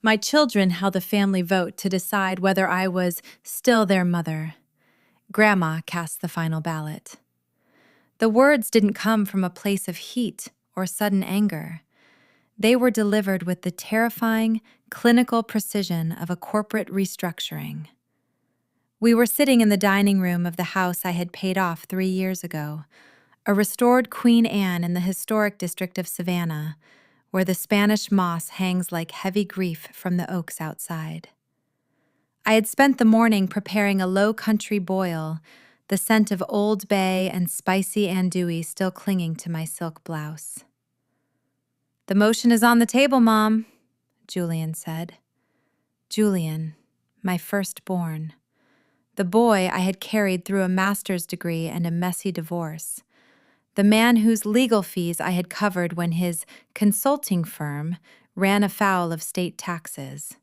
My children held a family vote to decide whether I was still their mother. Grandma cast the final ballot. The words didn't come from a place of heat or sudden anger. They were delivered with the terrifying, clinical precision of a corporate restructuring. We were sitting in the dining room of the house I had paid off 3 years ago, a restored Queen Anne in the historic district of Savannah, where the Spanish moss hangs like heavy grief from the oaks outside. I had spent the morning preparing a low-country boil, the scent of Old Bay and spicy andouille still clinging to my silk blouse. "The motion is on the table, Mom," Julian said. Julian, my firstborn. The boy I had carried through a master's degree and a messy divorce. The man whose legal fees I had covered when his consulting firm ran afoul of state taxes.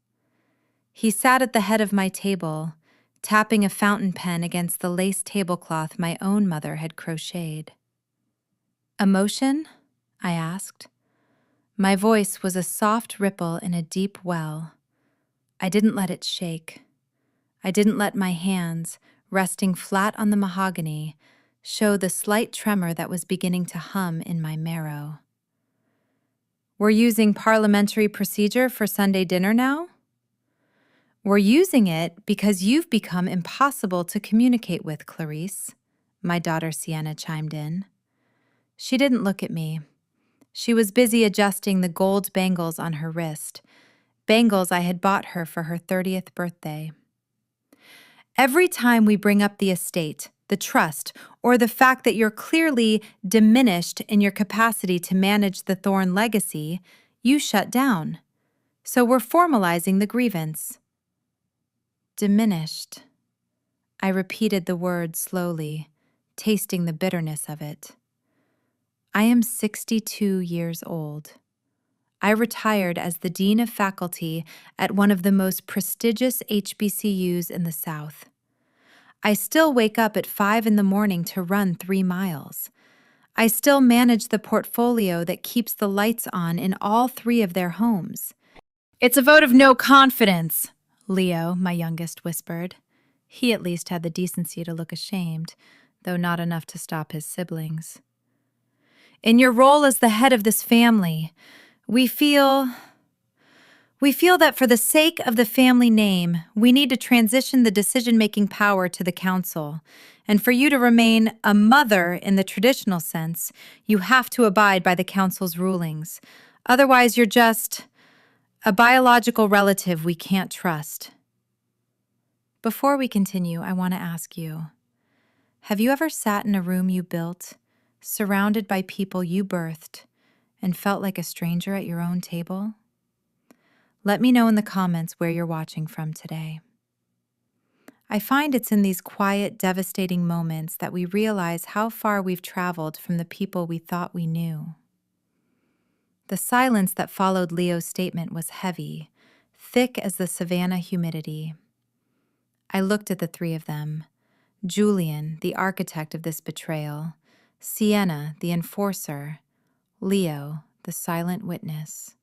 He sat at the head of my table, tapping a fountain pen against the lace tablecloth my own mother had crocheted. "Emotion?" I asked. My voice was a soft ripple in a deep well. I didn't let it shake. I didn't let my hands, resting flat on the mahogany, show the slight tremor that was beginning to hum in my marrow. "We're using parliamentary procedure for Sunday dinner now?" "We're using it because you've become impossible to communicate with, Clarice," my daughter Sienna chimed in. She didn't look at me. She was busy adjusting the gold bangles on her wrist, bangles I had bought her for her 30th birthday. "Every time we bring up the estate, the trust, or the fact that you're clearly diminished in your capacity to manage the Thorne legacy, you shut down. So we're formalizing the grievance." Diminished. I repeated the word slowly, tasting the bitterness of it. I am 62 years old. I retired as the Dean of Faculty at one of the most prestigious HBCUs in the South. I still wake up at 5 in the morning to run 3 miles. I still manage the portfolio that keeps the lights on in all 3 of their homes. "It's a vote of no confidence," Leo, my youngest, whispered. He at least had the decency to look ashamed, though not enough to stop his siblings. "In your role as the head of this family, we feel that for the sake of the family name, we need to transition the decision-making power to the council. And for you to remain a mother in the traditional sense, you have to abide by the council's rulings. Otherwise, you're just a biological relative we can't trust." Before we continue, I want to ask you, have you ever sat in a room you built, surrounded by people you birthed, and felt like a stranger at your own table? Let me know in the comments where you're watching from today. I find it's in these quiet, devastating moments that we realize how far we've traveled from the people we thought we knew. The silence that followed Leo's statement was heavy, thick as the Savannah humidity. I looked at the 3 of them, Julian, the architect of this betrayal, Sienna, the enforcer, Leo, the silent witness.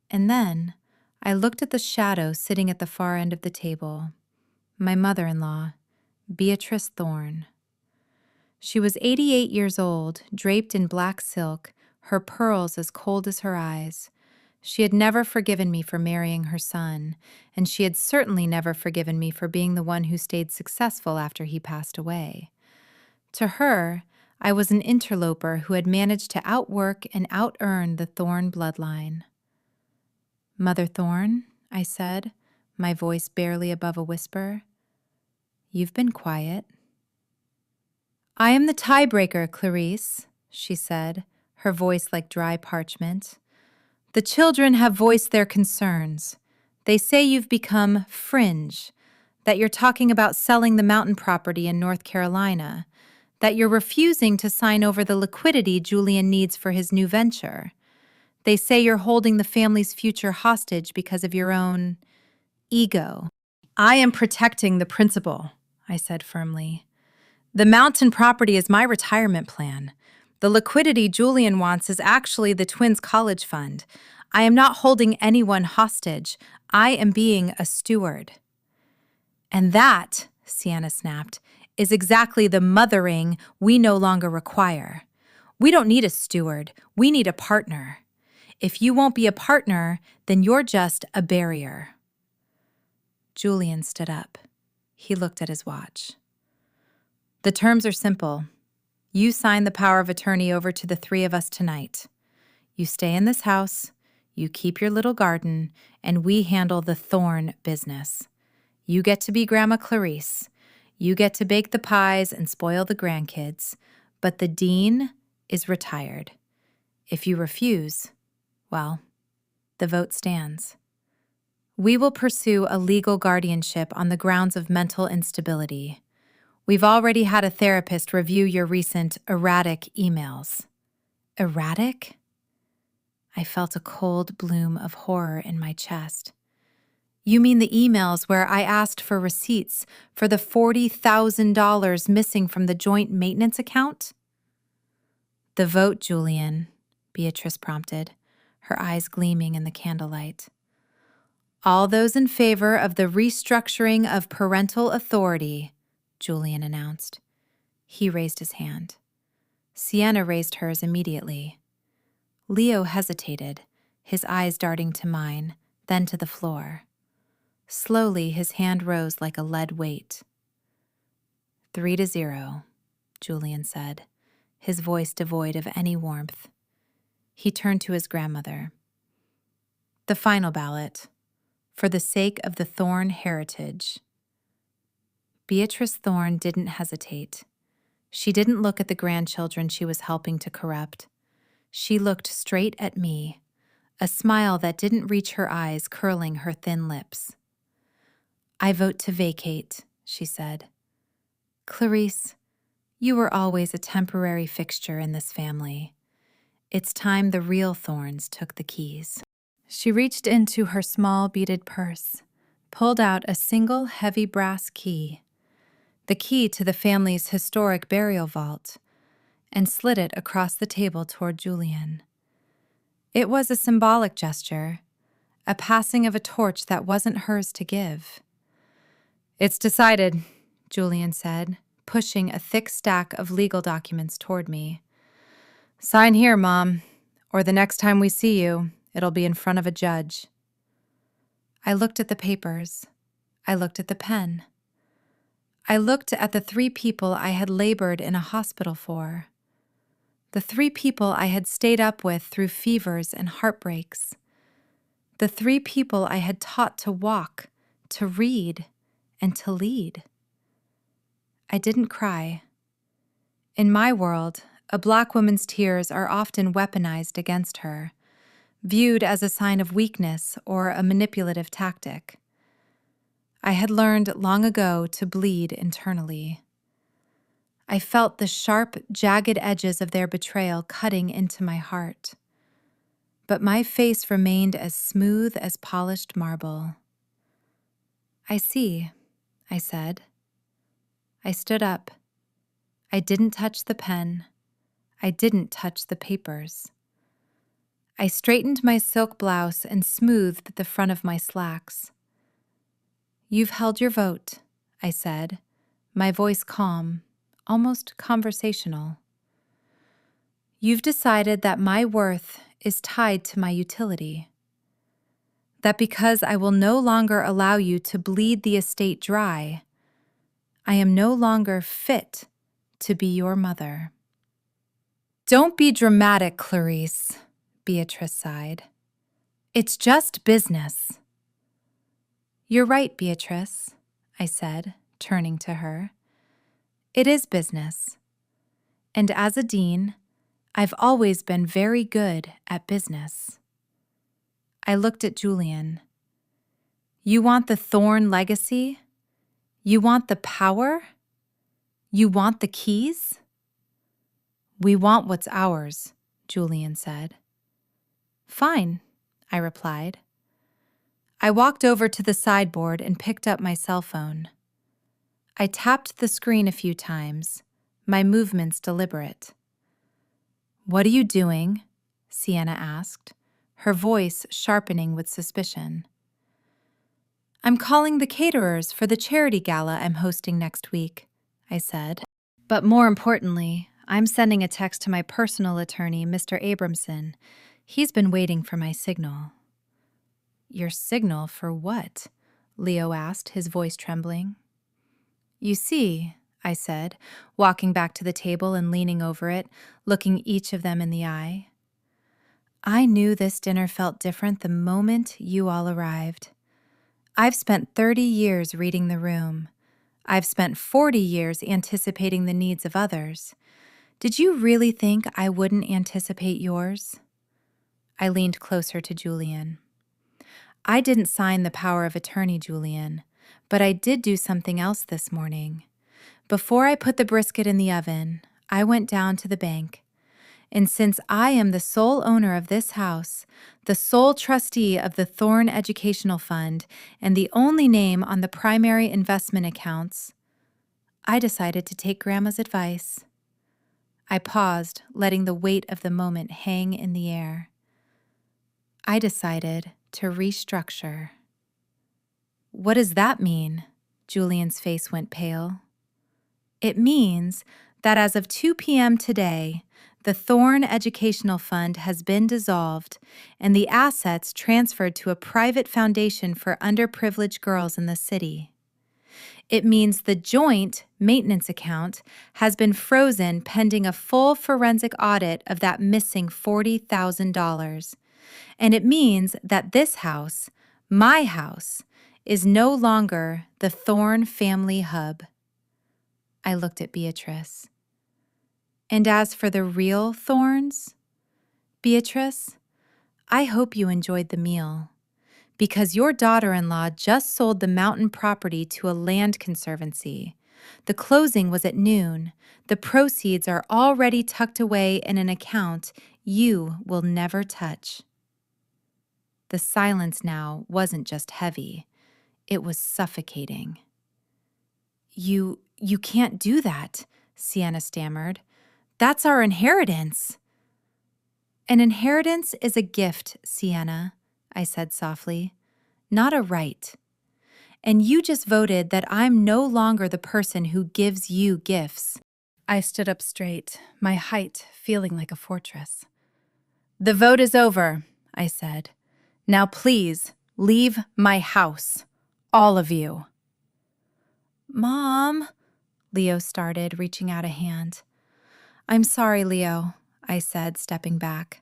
And then I looked at the shadow sitting at the far end of the table, my mother-in-law, Beatrice Thorne. She was 88 years old, draped in black silk, her pearls as cold as her eyes. She had never forgiven me for marrying her son, and she had certainly never forgiven me for being the one who stayed successful after he passed away. To her, I was an interloper who had managed to outwork and out-earn the Thorne bloodline. "Mother Thorne," I said, my voice barely above a whisper, "you've been quiet." "I am the tiebreaker, Clarice," she said, her voice like dry parchment. "The children have voiced their concerns. They say you've become fringe, that you're talking about selling the mountain property in North Carolina, that you're refusing to sign over the liquidity Julian needs for his new venture. They say you're holding the family's future hostage because of your own ego." "I am protecting the principal," I said firmly. "The mountain property is my retirement plan. The liquidity Julian wants is actually the twins' college fund. I am not holding anyone hostage. I am being a steward. And that, Sienna snapped, is exactly the mothering we no longer require. We don't need a steward. We need a partner. If you won't be a partner, then you're just a barrier. Julian stood up. He looked at his watch. The terms are simple. You sign the power of attorney over to the three of us tonight. You stay in this house, you keep your little garden, and we handle the Thorne business. You get to be Grandma Clarice. You get to bake the pies and spoil the grandkids, but the dean is retired. If you refuse, well, the vote stands. We will pursue a legal guardianship on the grounds of mental instability. We've already had a therapist review your recent erratic emails. Erratic? I felt a cold bloom of horror in my chest. You mean the emails where I asked for receipts for the $40,000 missing from the joint maintenance account? The vote, Julian, Beatrice prompted, her eyes gleaming in the candlelight. All those in favor of the restructuring of parental authority, Julian announced. He raised his hand. Sienna raised hers immediately. Leo hesitated, his eyes darting to mine, then to the floor. Slowly, his hand rose like a lead weight. 3-0, Julian said, his voice devoid of any warmth. He turned to his grandmother. The final ballot, for the sake of the Thorne heritage. Beatrice Thorne didn't hesitate. She didn't look at the grandchildren she was helping to corrupt. She looked straight at me, a smile that didn't reach her eyes curling her thin lips. I vote to vacate, she said. Clarice, you were always a temporary fixture in this family. It's time the real Thornes took the keys. She reached into her small beaded purse, pulled out a single heavy brass key, the key to the family's historic burial vault, and slid it across the table toward Julian. It was a symbolic gesture, a passing of a torch that wasn't hers to give. It's decided, Julian said, pushing a thick stack of legal documents toward me. Sign here, Mom, or the next time we see you, it'll be in front of a judge. I looked at the papers. I looked at the pen. I looked at the 3 people I had labored in a hospital for. The 3 people I had stayed up with through fevers and heartbreaks. The 3 people I had taught to walk, to read, and to lead. I didn't cry. In my world, a Black woman's tears are often weaponized against her, viewed as a sign of weakness or a manipulative tactic. I had learned long ago to bleed internally. I felt the sharp, jagged edges of their betrayal cutting into my heart. But my face remained as smooth as polished marble. I see, I said. I stood up. I didn't touch the pen. I didn't touch the papers. I straightened my silk blouse and smoothed the front of my slacks. You've held your vote, I said, my voice calm, almost conversational. You've decided that my worth is tied to my utility. That because I will no longer allow you to bleed the estate dry, I am no longer fit to be your mother. Don't be dramatic, Clarice, Beatrice sighed. It's just business. You're right, Beatrice, I said, turning to her. It is business. And as a dean, I've always been very good at business. I looked at Julian. You want the Thorne legacy? You want the power? You want the keys? We want what's ours, Julian said. Fine, I replied. I walked over to the sideboard and picked up my cell phone. I tapped the screen a few times, my movements deliberate. What are you doing? Sienna asked, her voice sharpening with suspicion. "I'm calling the caterers for the charity gala I'm hosting next week," I said. "But more importantly, I'm sending a text to my personal attorney, Mr. Abramson. He's been waiting for my signal." "Your signal for what?" Leo asked, his voice trembling. "You see," I said, walking back to the table and leaning over it, looking each of them in the eye. "I knew this dinner felt different the moment you all arrived. I've spent 30 years reading the room. I've spent 40 years anticipating the needs of others. Did you really think I wouldn't anticipate yours?" I leaned closer to Julian. "I didn't sign the power of attorney, Julian, but I did do something else this morning. Before I put the brisket in the oven, I went down to the bank. And since I am the sole owner of this house, the sole trustee of the Thorne Educational Fund, and the only name on the primary investment accounts, I decided to take Grandma's advice." I paused, letting the weight of the moment hang in the air. "I decided to restructure." "What does that mean?" Julian's face went pale. "It means that as of 2 p.m. today, the Thorne Educational Fund has been dissolved and the assets transferred to a private foundation for underprivileged girls in the city. It means the joint maintenance account has been frozen pending a full forensic audit of that missing $40,000. And it means that this house, my house, is no longer the Thorne family hub." I looked at Beatrice. "And as for the real Thorns? Beatrice, I hope you enjoyed the meal, because your daughter-in-law just sold the mountain property to a land conservancy. The closing was at noon. The proceeds are already tucked away in an account you will never touch." The silence now wasn't just heavy, it was suffocating. You can't do that," Sienna stammered. "That's our inheritance." "An inheritance is a gift, Sienna," I said softly, "not a right. And you just voted that I'm no longer the person who gives you gifts." I stood up straight, my height feeling like a fortress. "The vote is over," I said. "Now please, leave my house. All of you." "Mom," Leo started, reaching out a hand. "I'm sorry, Leo," I said, stepping back.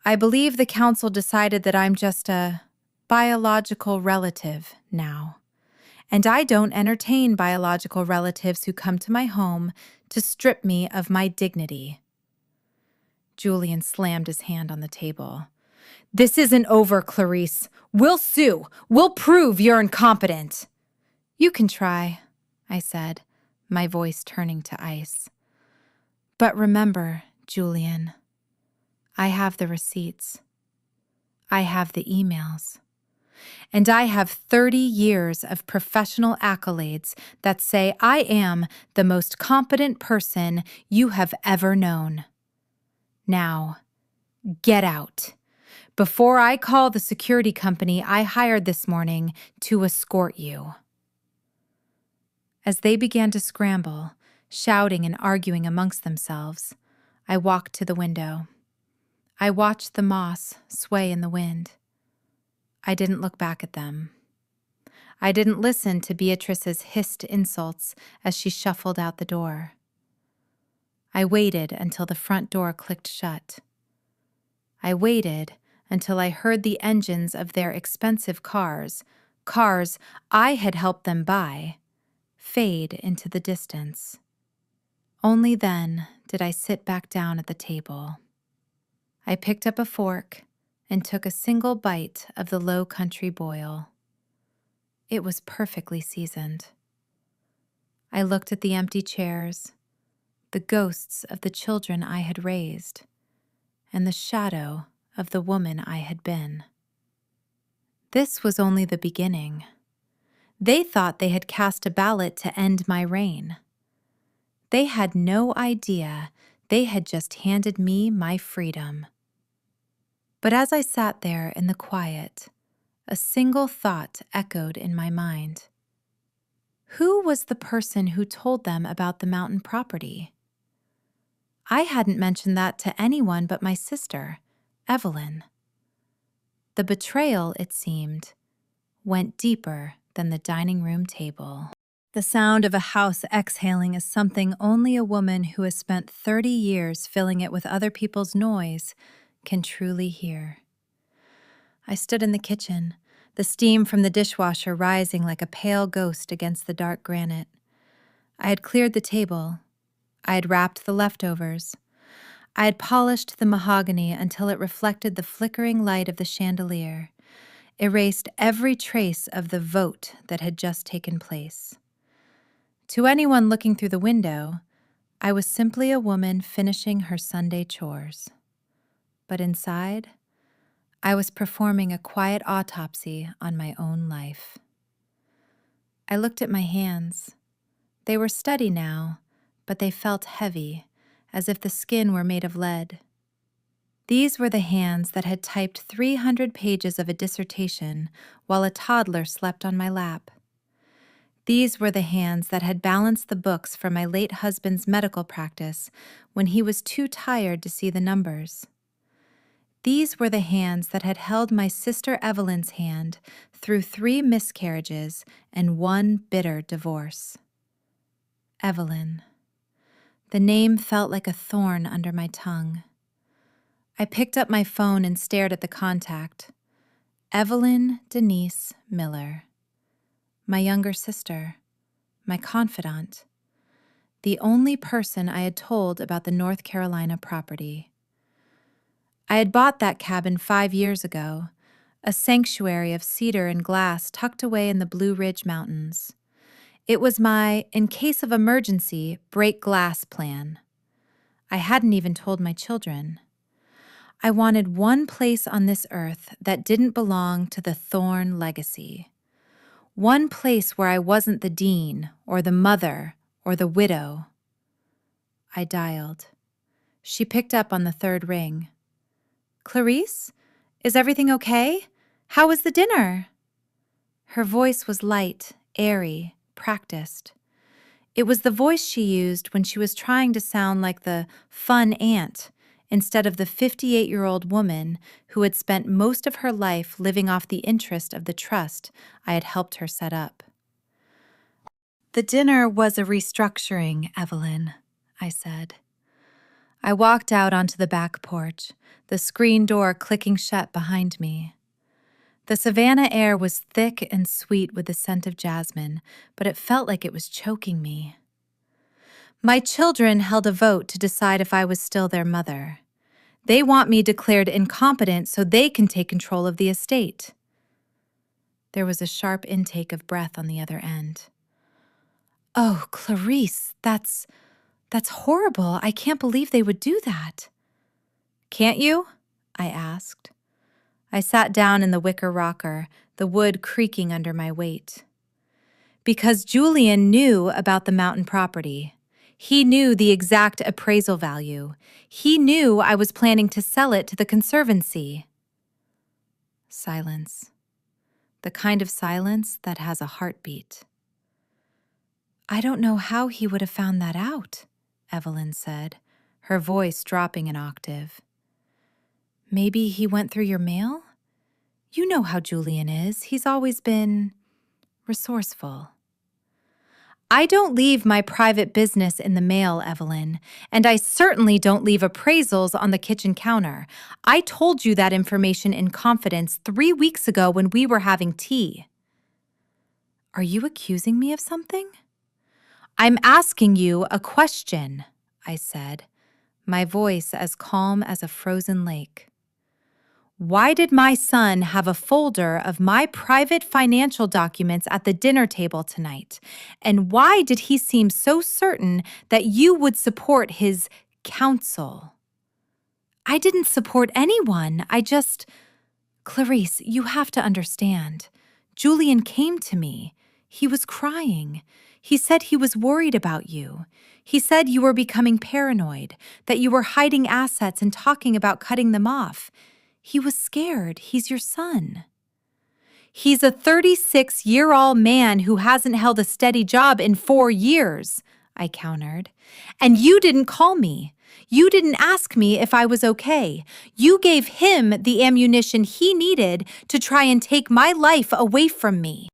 "I believe the council decided that I'm just a biological relative now. And I don't entertain biological relatives who come to my home to strip me of my dignity." Julian slammed his hand on the table. "This isn't over, Clarice. We'll sue. We'll prove you're incompetent." "You can try," I said, my voice turning to ice. "But remember, Julian, I have the receipts. I have the emails. And I have 30 years of professional accolades that say I am the most competent person you have ever known. Now, get out, before I call the security company I hired this morning to escort you." As they began to scramble, shouting and arguing amongst themselves, I walked to the window. I watched the moss sway in the wind. I didn't look back at them. I didn't listen to Beatrice's hissed insults as she shuffled out the door. I waited until the front door clicked shut. I waited until I heard the engines of their expensive cars I had helped them buy, fade into the distance. Only then did I sit back down at the table. I picked up a fork and took a single bite of the low country boil. It was perfectly seasoned. I looked at the empty chairs, the ghosts of the children I had raised, and the shadow of the woman I had been. This was only the beginning. They thought they had cast a ballot to end my reign. They had no idea they had just handed me my freedom. But as I sat there in the quiet, a single thought echoed in my mind. Who was the person who told them about the mountain property? I hadn't mentioned that to anyone but my sister, Evelyn. The betrayal, it seemed, went deeper than the dining room table. The sound of a house exhaling is something only a woman who has spent 30 years filling it with other people's noise can truly hear. I stood in the kitchen, the steam from the dishwasher rising like a pale ghost against the dark granite. I had cleared the table. I had wrapped the leftovers. I had polished the mahogany until it reflected the flickering light of the chandelier, erased every trace of the vote that had just taken place. To anyone looking through the window, I was simply a woman finishing her Sunday chores. But inside, I was performing a quiet autopsy on my own life. I looked at my hands. They were steady now, but they felt heavy, as if the skin were made of lead. These were the hands that had typed 300 pages of a dissertation while a toddler slept on my lap. These were the hands that had balanced the books for my late husband's medical practice when he was too tired to see the numbers. These were the hands that had held my sister Evelyn's hand through 3 miscarriages and 1 bitter divorce. Evelyn. The name felt like a thorn under my tongue. I picked up my phone and stared at the contact. Evelyn Denise Miller. My younger sister. My confidant. The only person I had told about the North Carolina property. I had bought that cabin 5 years ago, a sanctuary of cedar and glass tucked away in the Blue Ridge Mountains. It was my, in case of emergency, break glass plan. I hadn't even told my children. I wanted one place on this earth that didn't belong to the Thorne legacy. One place where I wasn't the dean, or the mother, or the widow. I dialed. She picked up on the 3rd ring. Clarice? Is everything okay? How was the dinner? Her voice was light, airy, practiced. It was the voice she used when she was trying to sound like the fun aunt instead of the 58-year-old woman who had spent most of her life living off the interest of the trust I had helped her set up. The dinner was a restructuring, Evelyn, I said. I walked out onto the back porch, the screen door clicking shut behind me. The Savannah air was thick and sweet with the scent of jasmine, but it felt like it was choking me. My children held a vote to decide if I was still their mother. They want me declared incompetent so they can take control of the estate. There was a sharp intake of breath on the other end. Oh, Clarice, that's horrible. I can't believe they would do that. Can't you? I asked. I sat down in the wicker rocker, the wood creaking under my weight. Because Julian knew about the mountain property. He knew the exact appraisal value. He knew I was planning to sell it to the Conservancy. Silence. The kind of silence that has a heartbeat. I don't know how he would have found that out, Evelyn said, her voice dropping an octave. Maybe he went through your mail? You know how Julian is. He's always been resourceful. I don't leave my private business in the mail, Evelyn, and I certainly don't leave appraisals on the kitchen counter. I told you that information in confidence 3 weeks ago when we were having tea. Are you accusing me of something? I'm asking you a question, I said, my voice as calm as a frozen lake. Why did my son have a folder of my private financial documents at the dinner table tonight? And why did he seem so certain that you would support his counsel? I didn't support anyone. Clarice, you have to understand. Julian came to me. He was crying. He said he was worried about you. He said you were becoming paranoid, that you were hiding assets and talking about cutting them off. He was scared. He's your son. He's a 36-year-old man who hasn't held a steady job in 4 years, I countered. And you didn't call me. You didn't ask me if I was okay. You gave him the ammunition he needed to try and take my life away from me.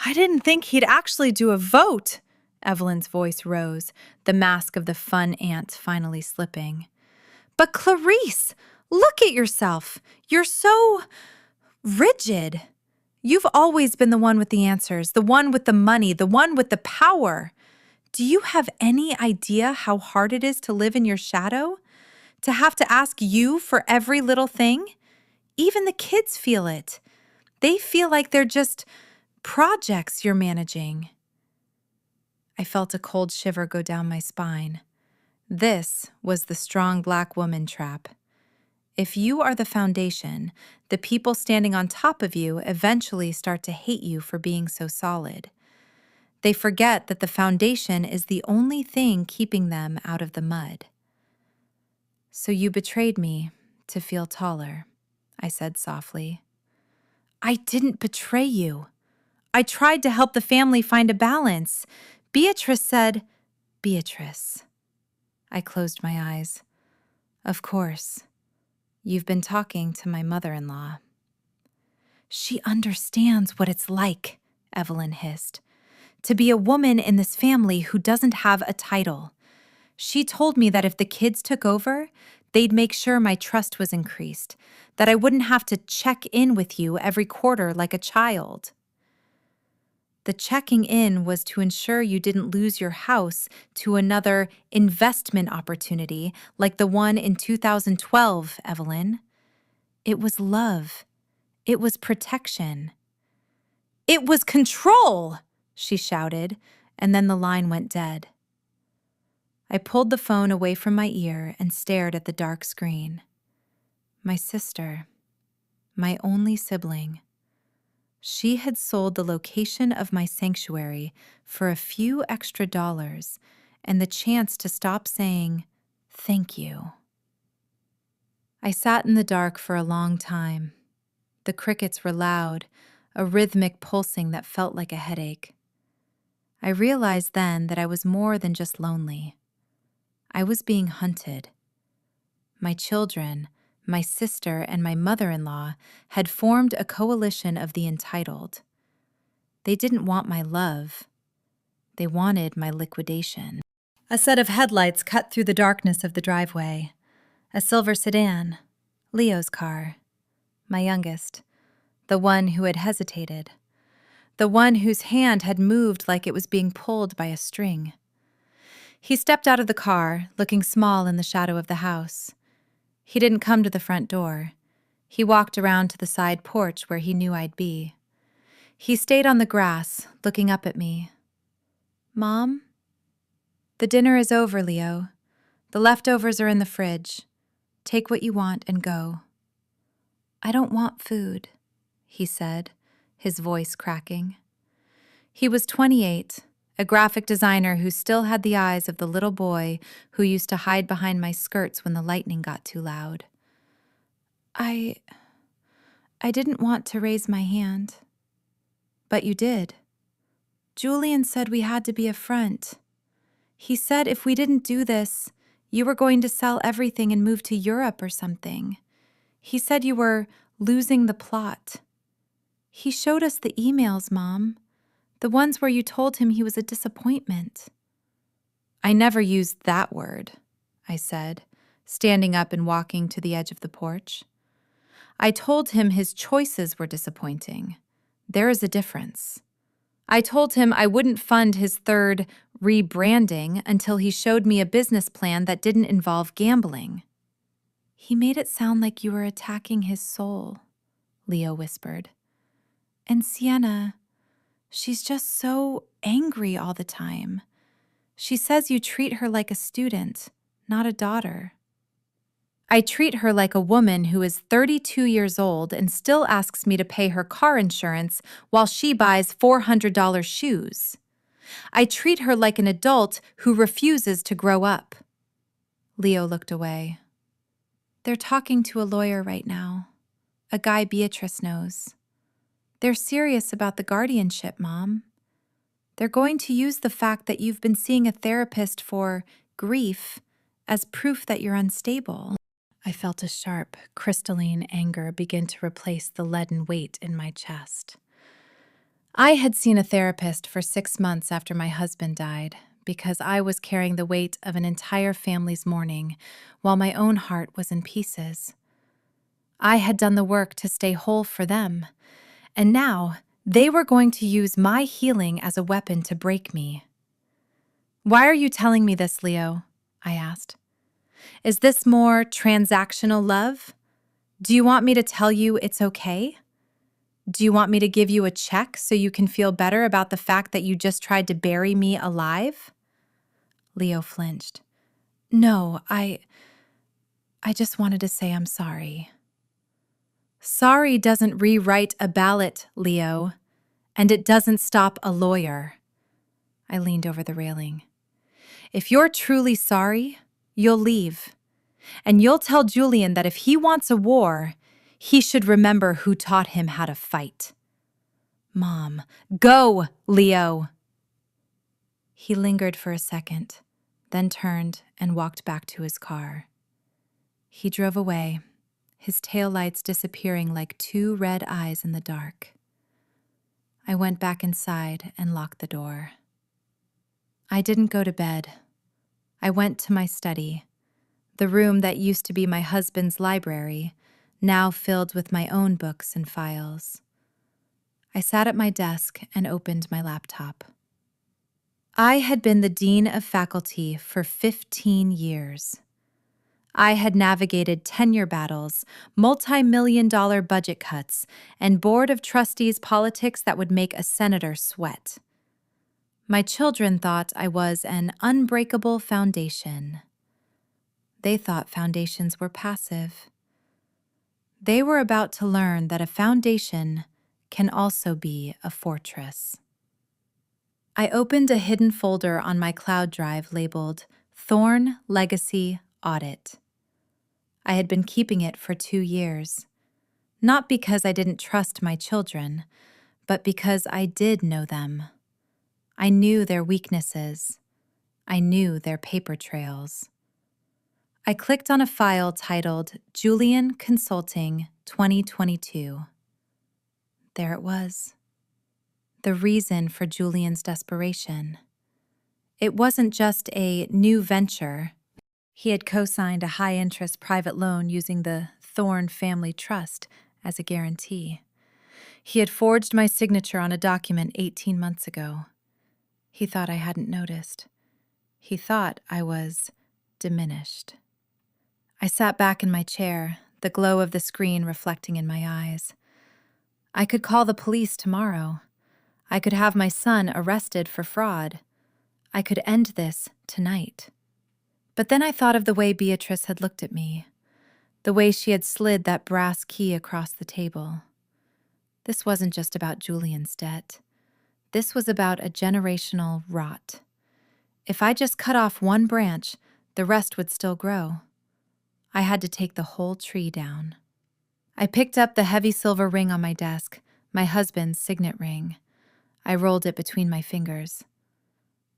I didn't think he'd actually do a vote. Evelyn's voice rose, the mask of the fun aunt finally slipping. But Clarice, look at yourself. You're so rigid. You've always been the one with the answers, the one with the money, the one with the power. Do you have any idea how hard it is to live in your shadow? To have to ask you for every little thing? Even the kids feel it. They feel like they're just projects you're managing. I felt a cold shiver go down my spine. This was the strong black woman trap. If you are the foundation, the people standing on top of you eventually start to hate you for being so solid. They forget that the foundation is the only thing keeping them out of the mud. So you betrayed me to feel taller, I said softly. I didn't betray you. I tried to help the family find a balance. Beatrice said, Beatrice. I closed my eyes. Of course. You've been talking to my mother-in-law. She understands what it's like, Evelyn hissed, to be a woman in this family who doesn't have a title. She told me that if the kids took over, they'd make sure my trust was increased, that I wouldn't have to check in with you every quarter like a child. The checking in was to ensure you didn't lose your house to another investment opportunity like the one in 2012, Evelyn. It was love. It was protection. It was control, she shouted, and then the line went dead. I pulled the phone away from my ear and stared at the dark screen. My sister, my only sibling. She had sold the location of my sanctuary for a few extra dollars and the chance to stop saying, thank you. I sat in the dark for a long time. The crickets were loud, a rhythmic pulsing that felt like a headache. I realized then that I was more than just lonely. I was being hunted. My children, my sister, and my mother-in-law had formed a coalition of the entitled. They didn't want my love. They wanted my liquidation. A set of headlights cut through the darkness of the driveway. A silver sedan, Leo's car, my youngest, the one who had hesitated, the one whose hand had moved like it was being pulled by a string. He stepped out of the car, looking small in the shadow of the house. He didn't come to the front door. He walked around to the side porch where he knew I'd be. He stayed on the grass, looking up at me. Mom? The dinner is over, Leo. The leftovers are in the fridge. Take what you want and go. I don't want food, he said, his voice cracking. He was 28, a graphic designer who still had the eyes of the little boy who used to hide behind my skirts when the lightning got too loud. I didn't want to raise my hand. But you did. Julian said we had to be a front. He said if we didn't do this, you were going to sell everything and move to Europe or something. He said you were losing the plot. He showed us the emails, Mom. The ones where you told him he was a disappointment. I never used that word, I said, standing up and walking to the edge of the porch. I told him his choices were disappointing. There is a difference. I told him I wouldn't fund his third rebranding until he showed me a business plan that didn't involve gambling. He made it sound like you were attacking his soul, Leo whispered. And Sienna, she's just so angry all the time. She says you treat her like a student, not a daughter. I treat her like a woman who is 32 years old and still asks me to pay her car insurance while she buys $400 shoes. I treat her like an adult who refuses to grow up. Leo looked away. They're talking to a lawyer right now. a guy Beatrice knows. They're serious about the guardianship, Mom. They're going to use the fact that you've been seeing a therapist for grief as proof that you're unstable. I felt a sharp, crystalline anger begin to replace the leaden weight in my chest. I had seen a therapist for 6 months after my husband died because I was carrying the weight of an entire family's mourning while my own heart was in pieces. I had done the work to stay whole for them, and now they were going to use my healing as a weapon to break me. "Why are you telling me this, Leo?" I asked. "Is this more transactional love? Do you want me to tell you it's okay? Do you want me to give you a check so you can feel better about the fact that you just tried to bury me alive?" Leo flinched. "No, I just wanted to say I'm sorry." Sorry doesn't rewrite a ballot, Leo, and it doesn't stop a lawyer. I leaned over the railing. If you're truly sorry, you'll leave. And you'll tell Julian that if he wants a war, he should remember who taught him how to fight. Mom, go, Leo. He lingered for a second, then turned and walked back to his car. He drove away, his taillights disappearing like two red eyes in the dark. I went back inside and locked the door. I didn't go to bed. I went to my study, the room that used to be my husband's library, now filled with my own books and files. I sat at my desk and opened my laptop. I had been the dean of faculty for 15 years. I had navigated tenure battles, multi-million-dollar budget cuts, and board of trustees politics that would make a senator sweat. My children thought I was an unbreakable foundation. They thought foundations were passive. They were about to learn that a foundation can also be a fortress. I opened a hidden folder on my cloud drive labeled Thorne Legacy Audit. I had been keeping it for 2 years, not because I didn't trust my children, but because I did know them. I knew their weaknesses. I knew their paper trails. I clicked on a file titled Julian Consulting 2022. There it was. The reason for Julian's desperation. It wasn't just a new venture. He had co-signed a high-interest private loan using the Thorne Family Trust as a guarantee. He had forged my signature on a document 18 months ago. He thought I hadn't noticed. He thought I was diminished. I sat back in my chair, the glow of the screen reflecting in my eyes. I could call the police tomorrow. I could have my son arrested for fraud. I could end this tonight. But then I thought of the way Beatrice had looked at me, the way she had slid that brass key across the table. This wasn't just about Julian's debt. This was about a generational rot. If I just cut off one branch, the rest would still grow. I had to take the whole tree down. I picked up the heavy silver ring on my desk, my husband's signet ring. I rolled it between my fingers.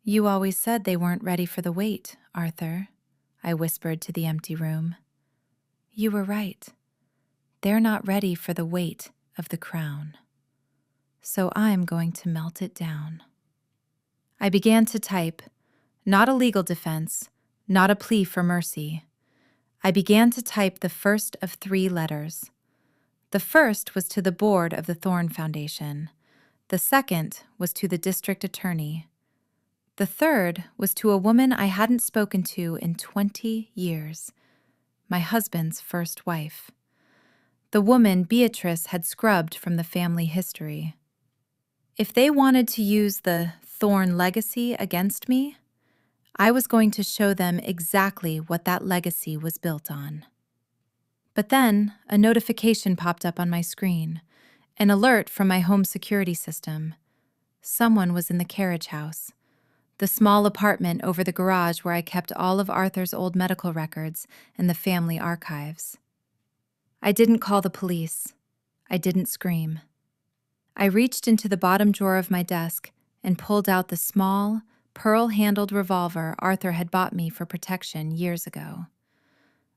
"You always said they weren't ready for the weight, Arthur," I whispered to the empty room. "You were right. They're not ready for the weight of the crown. So I'm going to melt it down." I began to type, not a legal defense, not a plea for mercy. I began to type the first of 3 letters. The first was to the board of the Thorne Foundation. The second was to the district attorney. The third was to a woman I hadn't spoken to in 20 years, my husband's first wife. The woman Beatrice had scrubbed from the family history. If they wanted to use the Thorne legacy against me, I was going to show them exactly what that legacy was built on. But then a notification popped up on my screen, an alert from my home security system. Someone was in the carriage house, the small apartment over the garage where I kept all of Arthur's old medical records and the family archives. I didn't call the police. I didn't scream. I reached into the bottom drawer of my desk and pulled out the small, pearl-handled revolver Arthur had bought me for protection years ago.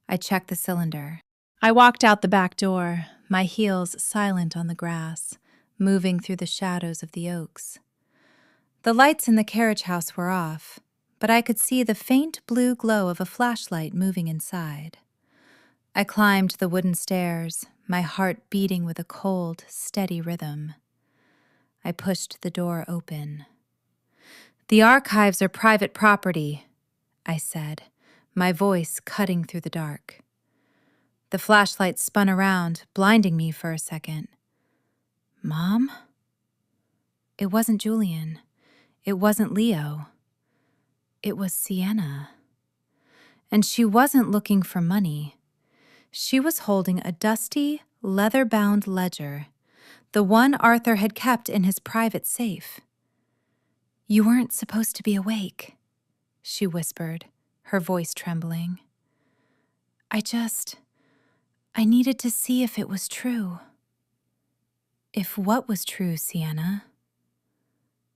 I checked the cylinder. I walked out the back door, my heels silent on the grass, moving through the shadows of the oaks. The lights in the carriage house were off, but I could see the faint blue glow of a flashlight moving inside. I climbed the wooden stairs, my heart beating with a cold, steady rhythm. I pushed the door open. "The archives are private property," I said, my voice cutting through the dark. The flashlight spun around, blinding me for a second. "Mom?" It wasn't Julian. It wasn't Leo. It was Sienna. And she wasn't looking for money. She was holding a dusty, leather-bound ledger, the one Arthur had kept in his private safe. "You weren't supposed to be awake," she whispered, her voice trembling. I needed to see if it was true." "If what was true, Sienna?"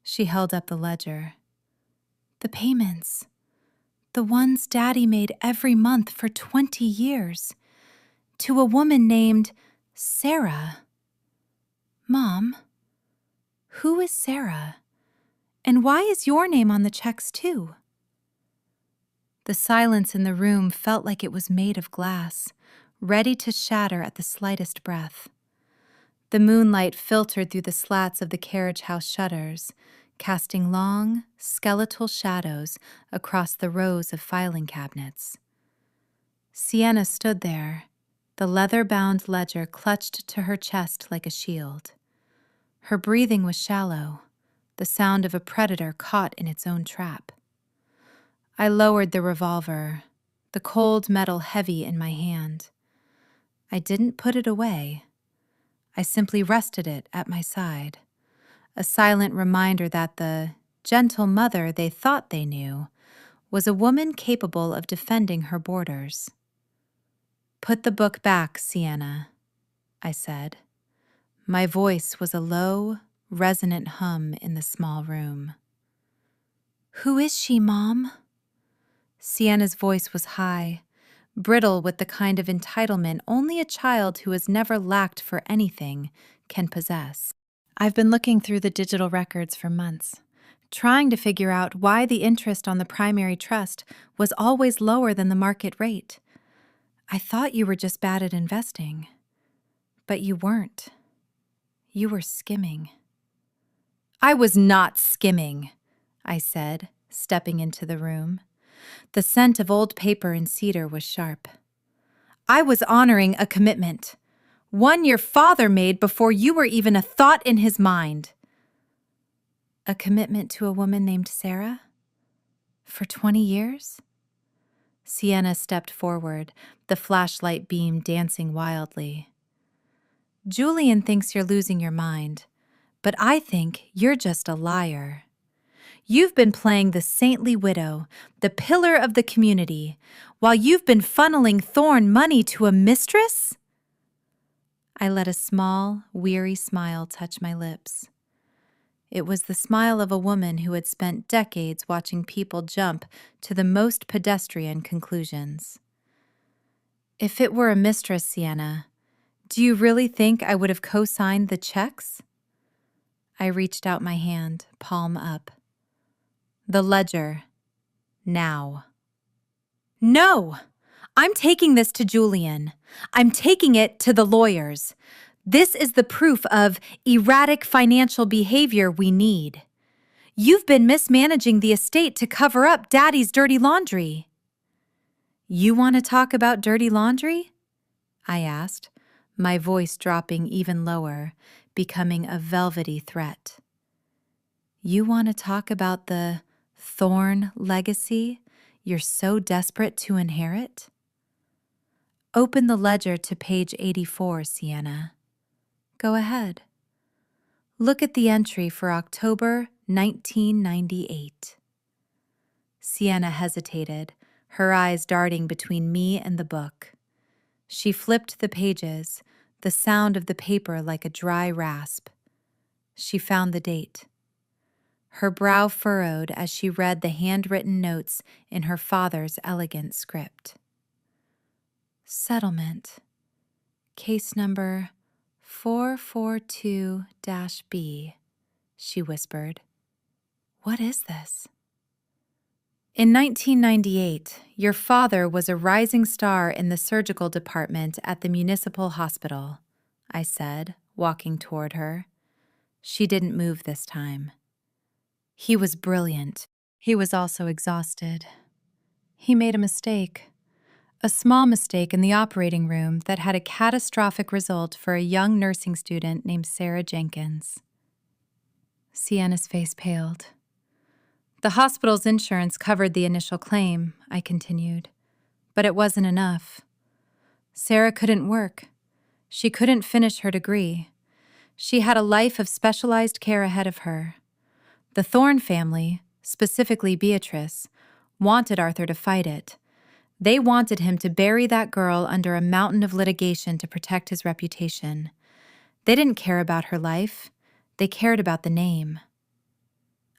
She held up the ledger. "The payments. The ones Daddy made every month for 20 years. To a woman named Sarah." "Mom, who is Sarah? And why is your name on the checks too?" The silence in the room felt like it was made of glass, ready to shatter at the slightest breath. The moonlight filtered through the slats of the carriage house shutters, casting long, skeletal shadows across the rows of filing cabinets. Sienna stood there, the leather-bound ledger clutched to her chest like a shield. Her breathing was shallow, the sound of a predator caught in its own trap. I lowered the revolver, the cold metal heavy in my hand. I didn't put it away. I simply rested it at my side, a silent reminder that the gentle mother they thought they knew was a woman capable of defending her borders. "Put the book back, Sienna," I said. My voice was a low, resonant hum in the small room. "Who is she, Mom?" Sienna's voice was high, brittle with the kind of entitlement only a child who has never lacked for anything can possess. "I've been looking through the digital records for months, trying to figure out why the interest on the primary trust was always lower than the market rate. I thought you were just bad at investing. But you weren't. You were skimming." "I was not skimming," I said, stepping into the room. The scent of old paper and cedar was sharp. "I was honoring a commitment, one your father made before you were even a thought in his mind." "A commitment to a woman named Sarah? For 20 years? Sienna stepped forward, the flashlight beam dancing wildly. "Julian thinks you're losing your mind, but I think you're just a liar. You've been playing the saintly widow, the pillar of the community, while you've been funneling Thorne money to a mistress?" I let a small, weary smile touch my lips. It was the smile of a woman who had spent decades watching people jump to the most pedestrian conclusions. "If it were a mistress, Sienna, do you really think I would have co-signed the checks?" I reached out my hand, palm up. "The ledger. Now." "No! I'm taking this to Julian. I'm taking it to the lawyers. This is the proof of erratic financial behavior we need. You've been mismanaging the estate to cover up Daddy's dirty laundry." "You want to talk about dirty laundry?" I asked, my voice dropping even lower, becoming a velvety threat. "You want to talk about the Thorne legacy you're so desperate to inherit?" "Open the ledger to page 84, Sienna." "Go ahead. Look at the entry for October 1998. Sienna hesitated, her eyes darting between me and the book. She flipped the pages, the sound of the paper like a dry rasp. She found the date. Her brow furrowed as she read the handwritten notes in her father's elegant script. Settlement. Case number 442-B, she whispered. What is this? In 1998, your father was a rising star in the surgical department at the municipal hospital, I said, walking toward her. She didn't move this time. He was brilliant. He was also exhausted. He made a mistake. A small mistake in the operating room that had a catastrophic result for a young nursing student named Sarah Jenkins. Sienna's face paled. The hospital's insurance covered the initial claim, I continued, but it wasn't enough. Sarah couldn't work. She couldn't finish her degree. She had a life of specialized care ahead of her. The Thorne family, specifically Beatrice, wanted Arthur to fight it. They wanted him to bury that girl under a mountain of litigation to protect his reputation. They didn't care about her life. They cared about the name.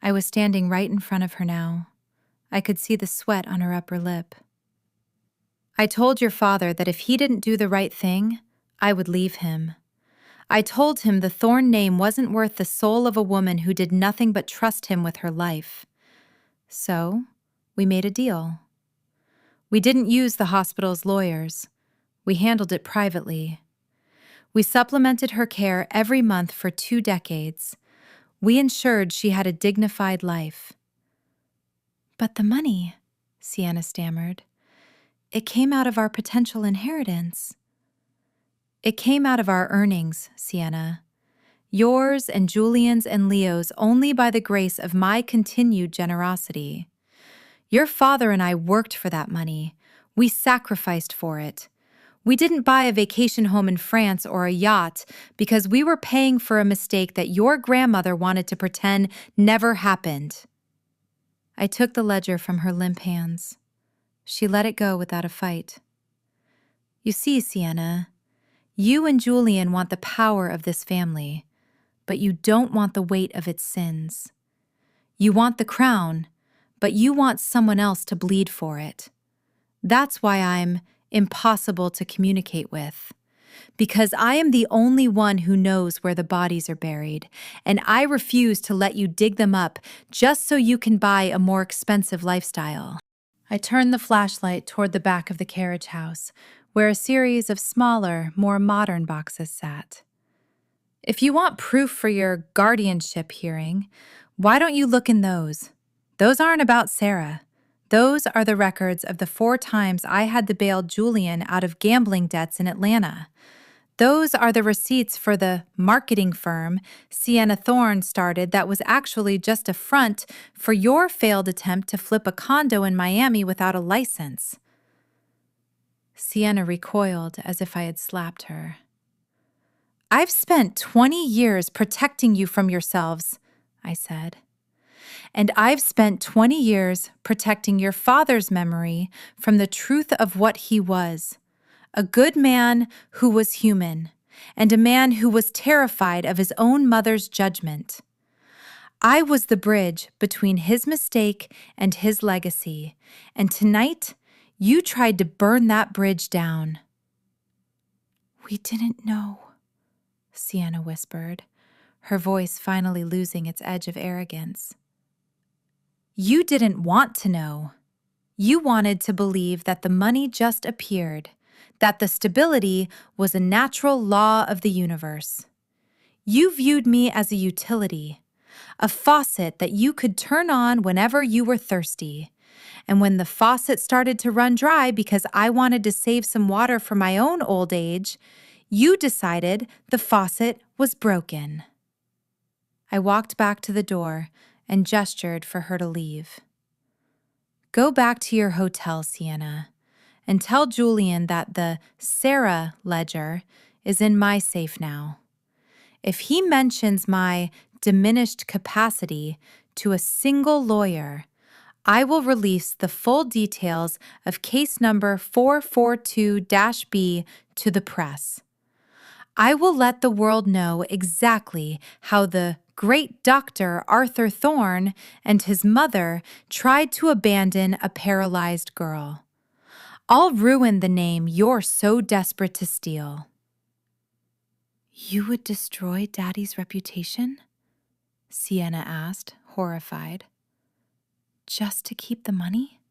I was standing right in front of her now. I could see the sweat on her upper lip. I told your father that if he didn't do the right thing, I would leave him. I told him the Thorne name wasn't worth the soul of a woman who did nothing but trust him with her life. So, we made a deal. We didn't use the hospital's lawyers. We handled it privately. We supplemented her care every month for 2 decades. We ensured she had a dignified life. But the money, Sienna stammered, it came out of our potential inheritance. It came out of our earnings, Sienna. Yours and Julian's and Leo's only by the grace of my continued generosity. Your father and I worked for that money. We sacrificed for it. We didn't buy a vacation home in France or a yacht because we were paying for a mistake that your grandmother wanted to pretend never happened. I took the ledger from her limp hands. She let it go without a fight. You see, Sienna, you and Julian want the power of this family, but you don't want the weight of its sins. You want the crown, but you want someone else to bleed for it. That's why I'm impossible to communicate with, because I am the only one who knows where the bodies are buried, and I refuse to let you dig them up just so you can buy a more expensive lifestyle. I turned the flashlight toward the back of the carriage house, where a series of smaller, more modern boxes sat. If you want proof for your guardianship hearing, why don't you look in those? Those aren't about Sarah. Those are the records of the 4 times I had to bail Julian out of gambling debts in Atlanta. Those are the receipts for the marketing firm Sienna Thorne started that was actually just a front for your failed attempt to flip a condo in Miami without a license. Sienna recoiled as if I had slapped her. I've spent 20 years protecting you from yourselves, I said. And I've spent 20 years protecting your father's memory from the truth of what he was. A good man who was human, and a man who was terrified of his own mother's judgment. I was the bridge between his mistake and his legacy, and tonight you tried to burn that bridge down. We didn't know, Sienna whispered, her voice finally losing its edge of arrogance. You didn't want to know. You wanted to believe that the money just appeared, that the stability was a natural law of the universe. You viewed me as a utility, a faucet that you could turn on whenever you were thirsty. And when the faucet started to run dry because I wanted to save some water for my own old age, you decided the faucet was broken. I walked back to the door and gestured for her to leave. Go back to your hotel, Sienna, and tell Julian that the Sarah ledger is in my safe now. If he mentions my diminished capacity to a single lawyer, I will release the full details of case number 442-B to the press. I will let the world know exactly how the great Dr. Arthur Thorne and his mother tried to abandon a paralyzed girl. I'll ruin the name you're so desperate to steal." "You would destroy Daddy's reputation?" Sienna asked, horrified. "Just to keep the money?"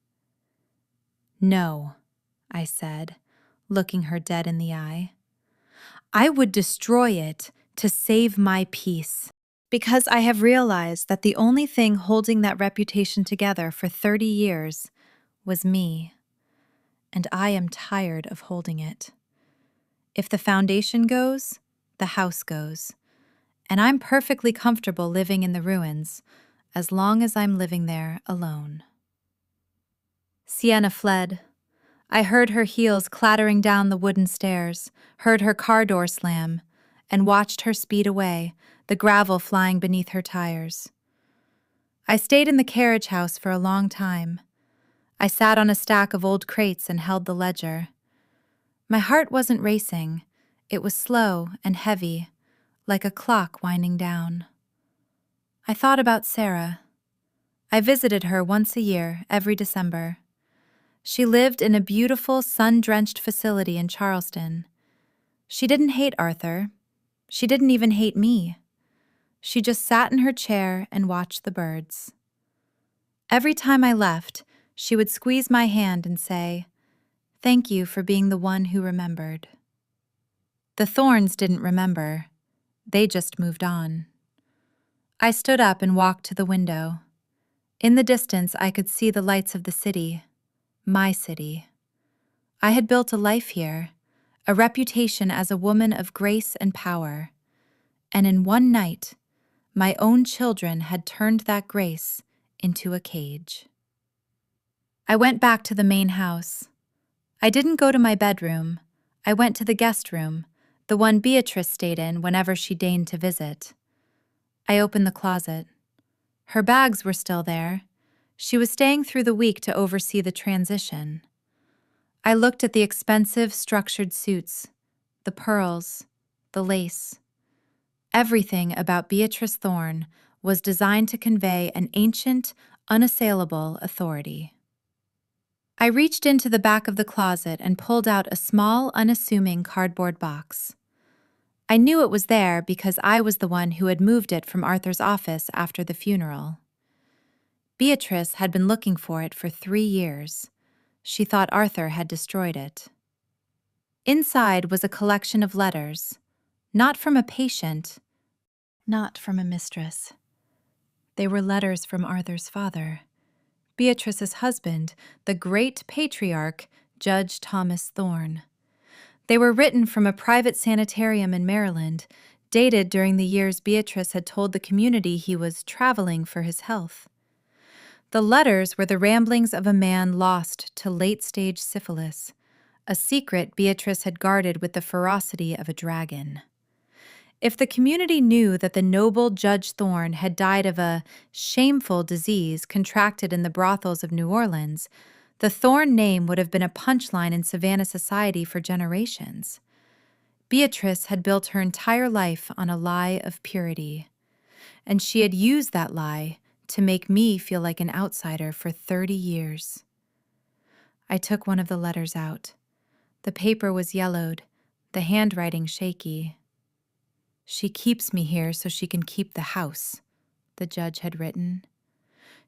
"No," I said, looking her dead in the eye. "I would destroy it to save my peace, because I have realized that the only thing holding that reputation together for 30 years was me, and I am tired of holding it. If the foundation goes, the house goes, and I'm perfectly comfortable living in the ruins as long as I'm living there alone." Sienna fled. I heard her heels clattering down the wooden stairs, heard her car door slam, and watched her speed away, the gravel flying beneath her tires. I stayed in the carriage house for a long time. I sat on a stack of old crates and held the ledger. My heart wasn't racing. It was slow and heavy, like a clock winding down. I thought about Sarah. I visited her once a year, every December. She lived in a beautiful, sun-drenched facility in Charleston. She didn't hate Arthur. She didn't even hate me. She just sat in her chair and watched the birds. Every time I left, she would squeeze my hand and say, "Thank you for being the one who remembered." The Thornes didn't remember. They just moved on. I stood up and walked to the window. In the distance, I could see the lights of the city, my city. I had built a life here, a reputation as a woman of grace and power. And in one night, my own children had turned that grace into a cage. I went back to the main house. I didn't go to my bedroom. I went to the guest room, the one Beatrice stayed in whenever she deigned to visit. I opened the closet. Her bags were still there. She was staying through the week to oversee the transition. I looked at the expensive, structured suits, the pearls, the lace. Everything about Beatrice Thorne was designed to convey an ancient, unassailable authority. I reached into the back of the closet and pulled out a small, unassuming cardboard box. I knew it was there because I was the one who had moved it from Arthur's office after the funeral. Beatrice had been looking for it for 3 years. She thought Arthur had destroyed it. Inside was a collection of letters, not from a patient, not from a mistress. They were letters from Arthur's father, Beatrice's husband, the great patriarch, Judge Thomas Thorne. They were written from a private sanitarium in Maryland, dated during the years Beatrice had told the community he was traveling for his health. The letters were the ramblings of a man lost to late-stage syphilis, a secret Beatrice had guarded with the ferocity of a dragon. If the community knew that the noble Judge Thorne had died of a shameful disease contracted in the brothels of New Orleans, the Thorne name would have been a punchline in Savannah society for generations. Beatrice had built her entire life on a lie of purity, and she had used that lie to make me feel like an outsider for 30 years. I took one of the letters out. The paper was yellowed, the handwriting shaky. "She keeps me here so she can keep the house," the judge had written.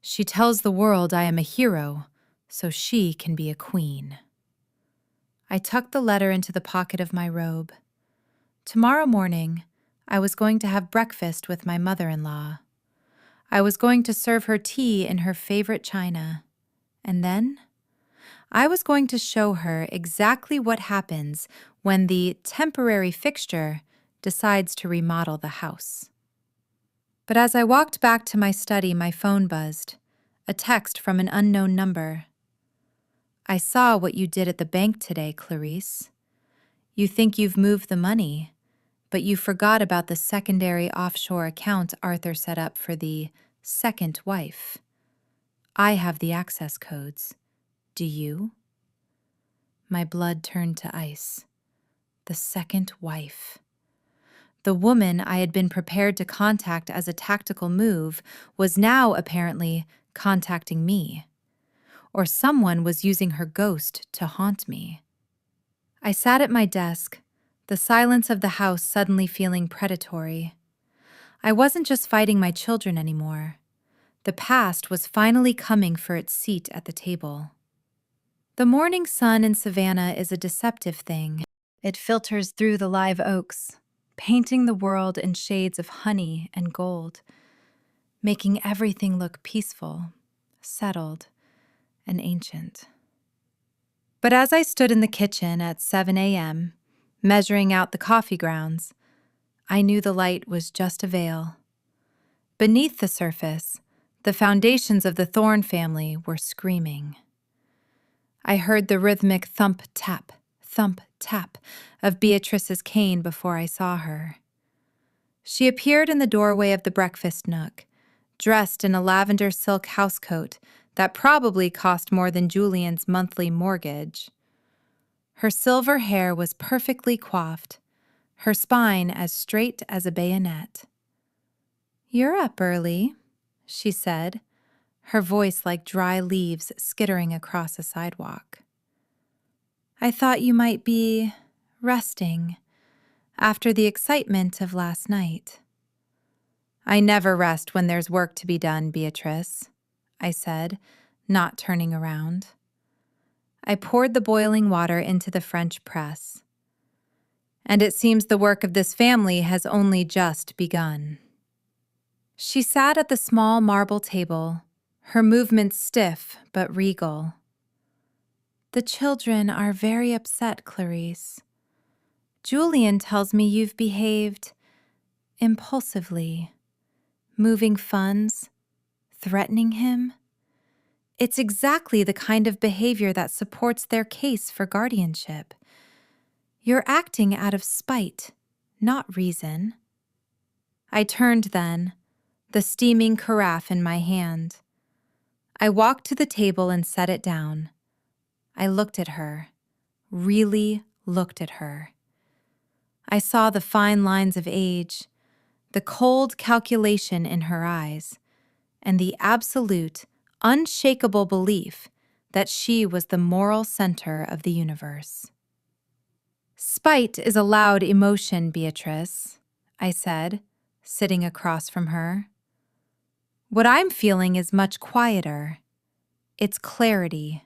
"She tells the world I am a hero, so she can be a queen." I tucked the letter into the pocket of my robe. Tomorrow morning, I was going to have breakfast with my mother-in-law. I was going to serve her tea in her favorite china. And then, I was going to show her exactly what happens when the temporary fixture decides to remodel the house. But as I walked back to my study, my phone buzzed, a text from an unknown number. "I saw what you did at the bank today, Clarice. You think you've moved the money, but you forgot about the secondary offshore account Arthur set up for the second wife. I have the access codes. Do you?" My blood turned to ice. The second wife. The woman I had been prepared to contact as a tactical move was now apparently contacting me, or someone was using her ghost to haunt me. I sat at my desk, the silence of the house suddenly feeling predatory. I wasn't just fighting my children anymore. The past was finally coming for its seat at the table. The morning sun in Savannah is a deceptive thing. It filters through the live oaks, painting the world in shades of honey and gold, making everything look peaceful, settled, and ancient. But as I stood in the kitchen at 7 a.m., measuring out the coffee grounds, I knew the light was just a veil. Beneath the surface, the foundations of the Thorne family were screaming. I heard the rhythmic thump-tap of Beatrice's cane before I saw her. She appeared in the doorway of the breakfast nook, dressed in a lavender silk housecoat that probably cost more than Julian's monthly mortgage. Her silver hair was perfectly coiffed, her spine as straight as a bayonet. "You're up early," she said, her voice like dry leaves skittering across a sidewalk. "I thought you might be resting after the excitement of last night." "I never rest when there's work to be done, Beatrice," I said, not turning around. I poured the boiling water into the French press. "And it seems the work of this family has only just begun." She sat at the small marble table, her movements stiff but regal. "The children are very upset, Clarice. Julian tells me you've behaved impulsively, moving funds, threatening him. It's exactly the kind of behavior that supports their case for guardianship. You're acting out of spite, not reason." I turned then, the steaming carafe in my hand. I walked to the table and set it down. I looked at her, really looked at her. I saw the fine lines of age, the cold calculation in her eyes, and the absolute, unshakable belief that she was the moral center of the universe. "Spite is a loud emotion, Beatrice," I said, sitting across from her. "What I'm feeling is much quieter. It's clarity.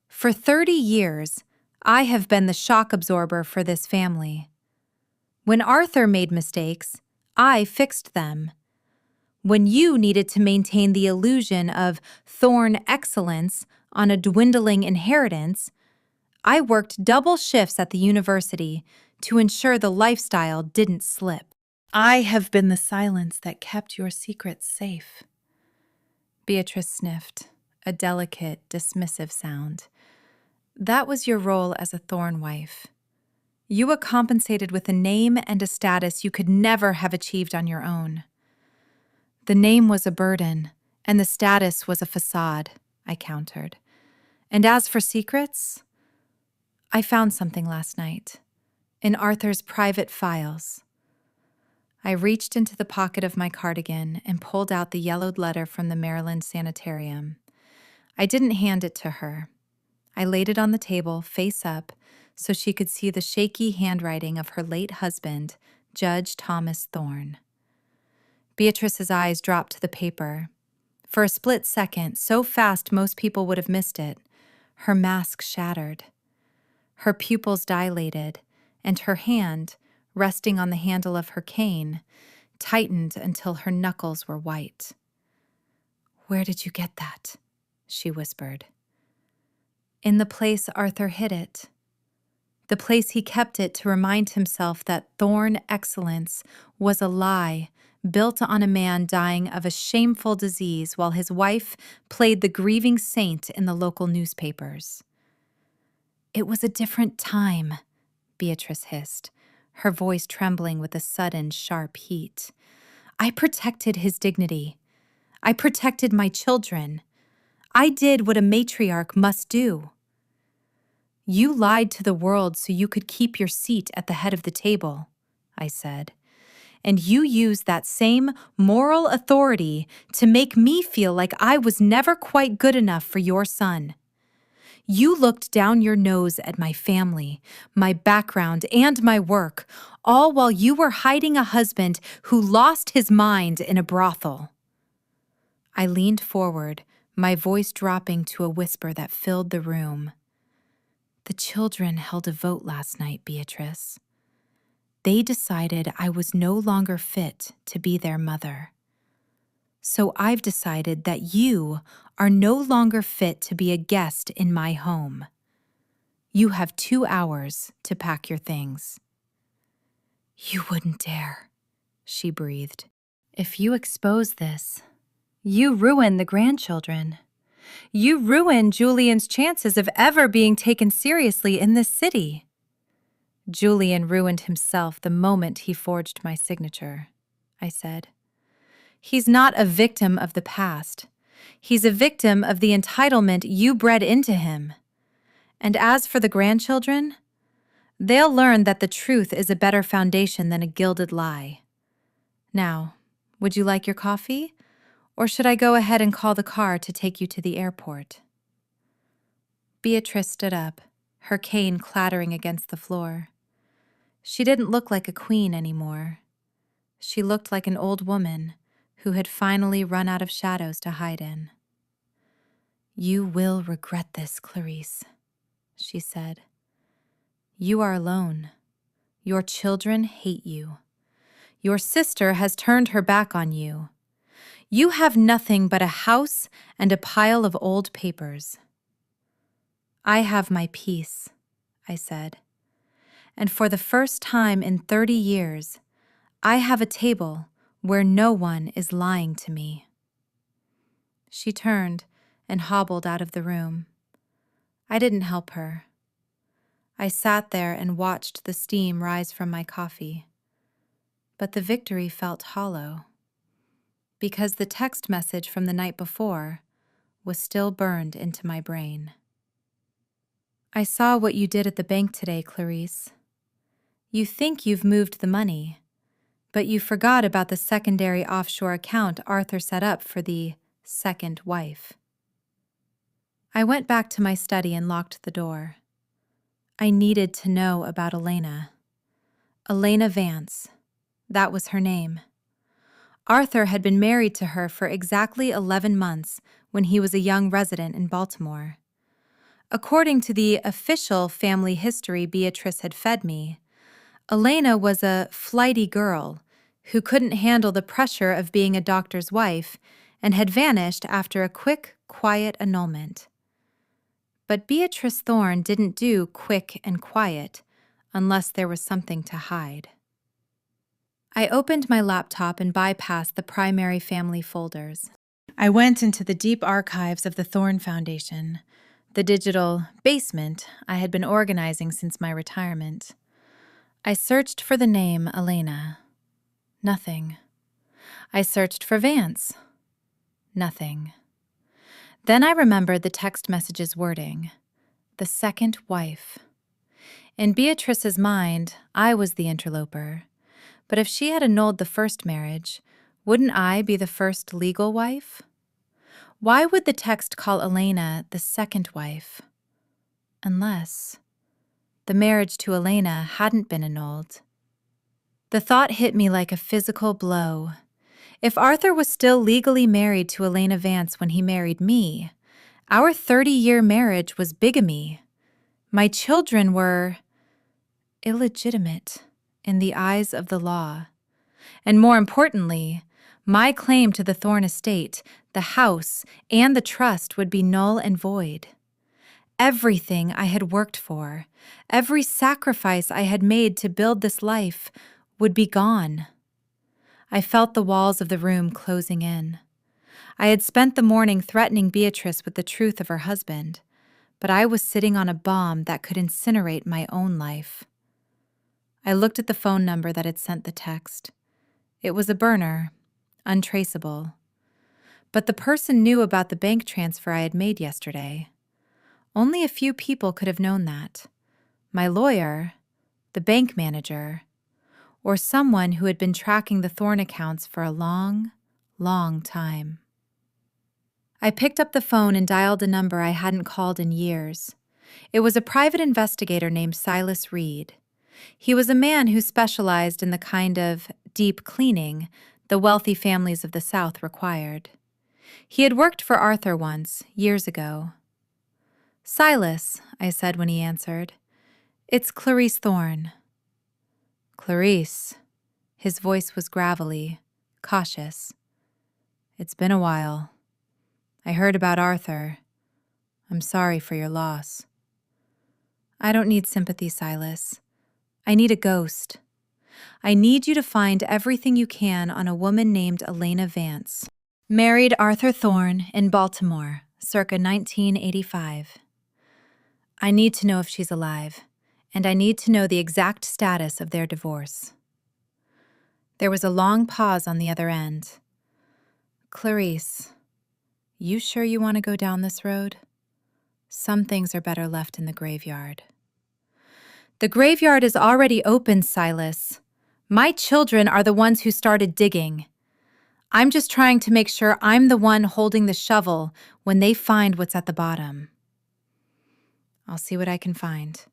For 30 years, I have been the shock absorber for this family. When Arthur made mistakes, I fixed them. When you needed to maintain the illusion of Thorne excellence on a dwindling inheritance, I worked double shifts at the university to ensure the lifestyle didn't slip. I have been the silence that kept your secrets safe." Beatrice sniffed, a delicate, dismissive sound. "That was your role as a Thorne wife. You were compensated with a name and a status you could never have achieved on your own." "The name was a burden, and the status was a facade," I countered. "And as for secrets, I found something last night, in Arthur's private files." I reached into the pocket of my cardigan and pulled out the yellowed letter from the Maryland sanitarium. I didn't hand it to her. I laid it on the table, face up, so she could see the shaky handwriting of her late husband, Judge Thomas Thorne. Beatrice's eyes dropped to the paper. For a split second, so fast most people would have missed it, her mask shattered. Her pupils dilated, and her hand, resting on the handle of her cane, tightened until her knuckles were white. "Where did you get that?" she whispered. "In the place Arthur hid it. The place he kept it to remind himself that Thorne excellence was a lie built on a man dying of a shameful disease while his wife played the grieving saint in the local newspapers." "It was a different time," Beatrice hissed, her voice trembling with a sudden, sharp heat. "I protected his dignity. I protected my children. I did what a matriarch must do." "You lied to the world so you could keep your seat at the head of the table," I said. And you used that same moral authority to make me feel like I was never quite good enough for your son. You looked down your nose at my family, my background, and my work, all while you were hiding a husband who lost his mind in a brothel. I leaned forward, my voice dropping to a whisper that filled the room. The children held a vote last night, Beatrice. They decided I was no longer fit to be their mother. So I've decided that you are no longer fit to be a guest in my home. You have 2 hours to pack your things. You wouldn't dare, she breathed. If you expose this, you ruin the grandchildren. You ruin Julian's chances of ever being taken seriously in this city. Julian ruined himself the moment he forged my signature, I said. He's not a victim of the past. He's a victim of the entitlement you bred into him. And as for the grandchildren, they'll learn that the truth is a better foundation than a gilded lie. Now, would you like your coffee? Or should I go ahead and call the car to take you to the airport? Beatrice stood up, her cane clattering against the floor. She didn't look like a queen anymore. She looked like an old woman who had finally run out of shadows to hide in. You will regret this, Clarice, she said. You are alone. Your children hate you. Your sister has turned her back on you. You have nothing but a house and a pile of old papers. I have my peace, I said. And for the first time in 30 years, I have a table where no one is lying to me. She turned and hobbled out of the room. I didn't help her. I sat there and watched the steam rise from my coffee. But the victory felt hollow, because the text message from the night before was still burned into my brain. I saw what you did at the bank today, Clarice. You think you've moved the money, but you forgot about the secondary offshore account Arthur set up for the second wife. I went back to my study and locked the door. I needed to know about Elena. Elena Vance. That was her name. Arthur had been married to her for exactly 11 months when he was a young resident in Baltimore. According to the official family history Beatrice had fed me, Elena was a flighty girl who couldn't handle the pressure of being a doctor's wife and had vanished after a quick, quiet annulment. But Beatrice Thorne didn't do quick and quiet unless there was something to hide. I opened my laptop and bypassed the primary family folders. I went into the deep archives of the Thorne Foundation, the digital basement I had been organizing since my retirement. I searched for the name Elena. Nothing. I searched for Vance. Nothing. Then I remembered the text message's wording, the second wife. In Beatrice's mind, I was the interloper. But if she had annulled the first marriage, wouldn't I be the first legal wife? Why would the text call Elena the second wife? Unless the marriage to Elena hadn't been annulled. The thought hit me like a physical blow. If Arthur was still legally married to Elena Vance when he married me, our 30-year marriage was bigamy. My children were illegitimate in the eyes of the law. And more importantly, my claim to the Thorne estate, the house, and the trust would be null and void. Everything I had worked for, every sacrifice I had made to build this life would be gone. I felt the walls of the room closing in. I had spent the morning threatening Beatrice with the truth of her husband, but I was sitting on a bomb that could incinerate my own life. I looked at the phone number that had sent the text. It was a burner, untraceable. But the person knew about the bank transfer I had made yesterday. Only a few people could have known that. My lawyer, the bank manager, or someone who had been tracking the Thorne accounts for a long, long time. I picked up the phone and dialed a number I hadn't called in years. It was a private investigator named Silas Reed. He was a man who specialized in the kind of deep cleaning the wealthy families of the South required. He had worked for Arthur once, years ago. "Silas," I said when he answered. "It's Clarice Thorne." "Clarice." His voice was gravelly, cautious. "It's been a while. I heard about Arthur. I'm sorry for your loss." "I don't need sympathy, Silas. I need a ghost. I need you to find everything you can on a woman named Elena Vance. Married Arthur Thorne in Baltimore, circa 1985. I need to know if she's alive, and I need to know the exact status of their divorce." There was a long pause on the other end. "Clarice, you sure you want to go down this road? Some things are better left in the graveyard." "The graveyard is already open, Silas. My children are the ones who started digging. I'm just trying to make sure I'm the one holding the shovel when they find what's at the bottom." "I'll see what I can find.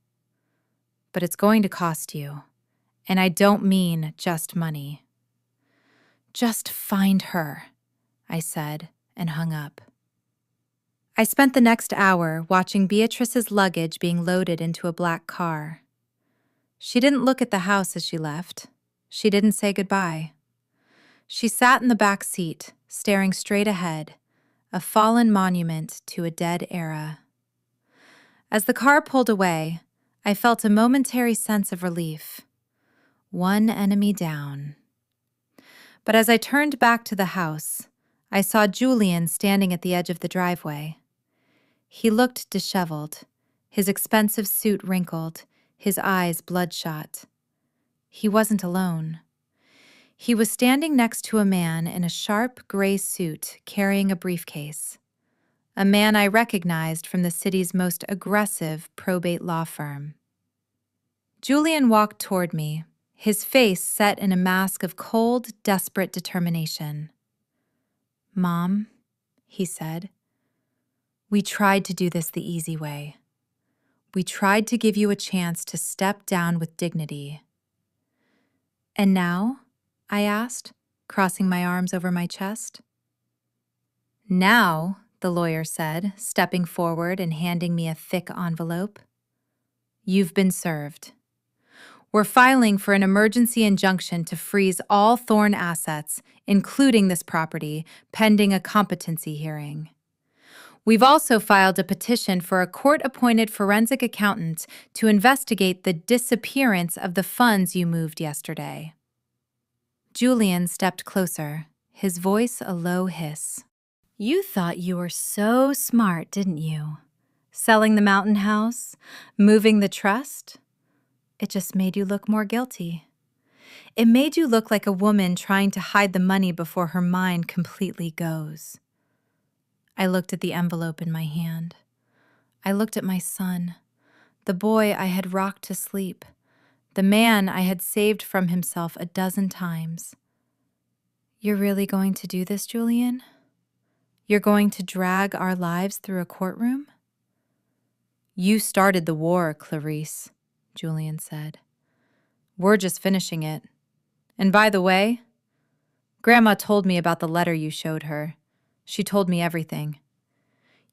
But it's going to cost you. And I don't mean just money." "Just find her," I said, and hung up. I spent the next hour watching Beatrice's luggage being loaded into a black car. She didn't look at the house as she left. She didn't say goodbye. She sat in the back seat, staring straight ahead, a fallen monument to a dead era. As the car pulled away, I felt a momentary sense of relief. One enemy down. But as I turned back to the house, I saw Julian standing at the edge of the driveway. He looked disheveled, his expensive suit wrinkled, his eyes bloodshot. He wasn't alone. He was standing next to a man in a sharp gray suit carrying a briefcase, a man I recognized from the city's most aggressive probate law firm. Julian walked toward me, his face set in a mask of cold, desperate determination. "Mom," he said, "we tried to do this the easy way. We tried to give you a chance to step down with dignity." "And now?" I asked, crossing my arms over my chest. "Now," the lawyer said, stepping forward and handing me a thick envelope, "you've been served. We're filing for an emergency injunction to freeze all Thorne assets, including this property, pending a competency hearing. We've also filed a petition for a court-appointed forensic accountant to investigate the disappearance of the funds you moved yesterday." Julian stepped closer, his voice a low hiss. "You thought you were so smart, didn't you? Selling the mountain house, moving the trust? It just made you look more guilty. It made you look like a woman trying to hide the money before her mind completely goes." I looked at the envelope in my hand. I looked at my son, the boy I had rocked to sleep, the man I had saved from himself a dozen times. "You're really going to do this, Julian? You're going to drag our lives through a courtroom?" "You started the war, Clarice," Julian said. "We're just finishing it. And by the way, Grandma told me about the letter you showed her. She told me everything.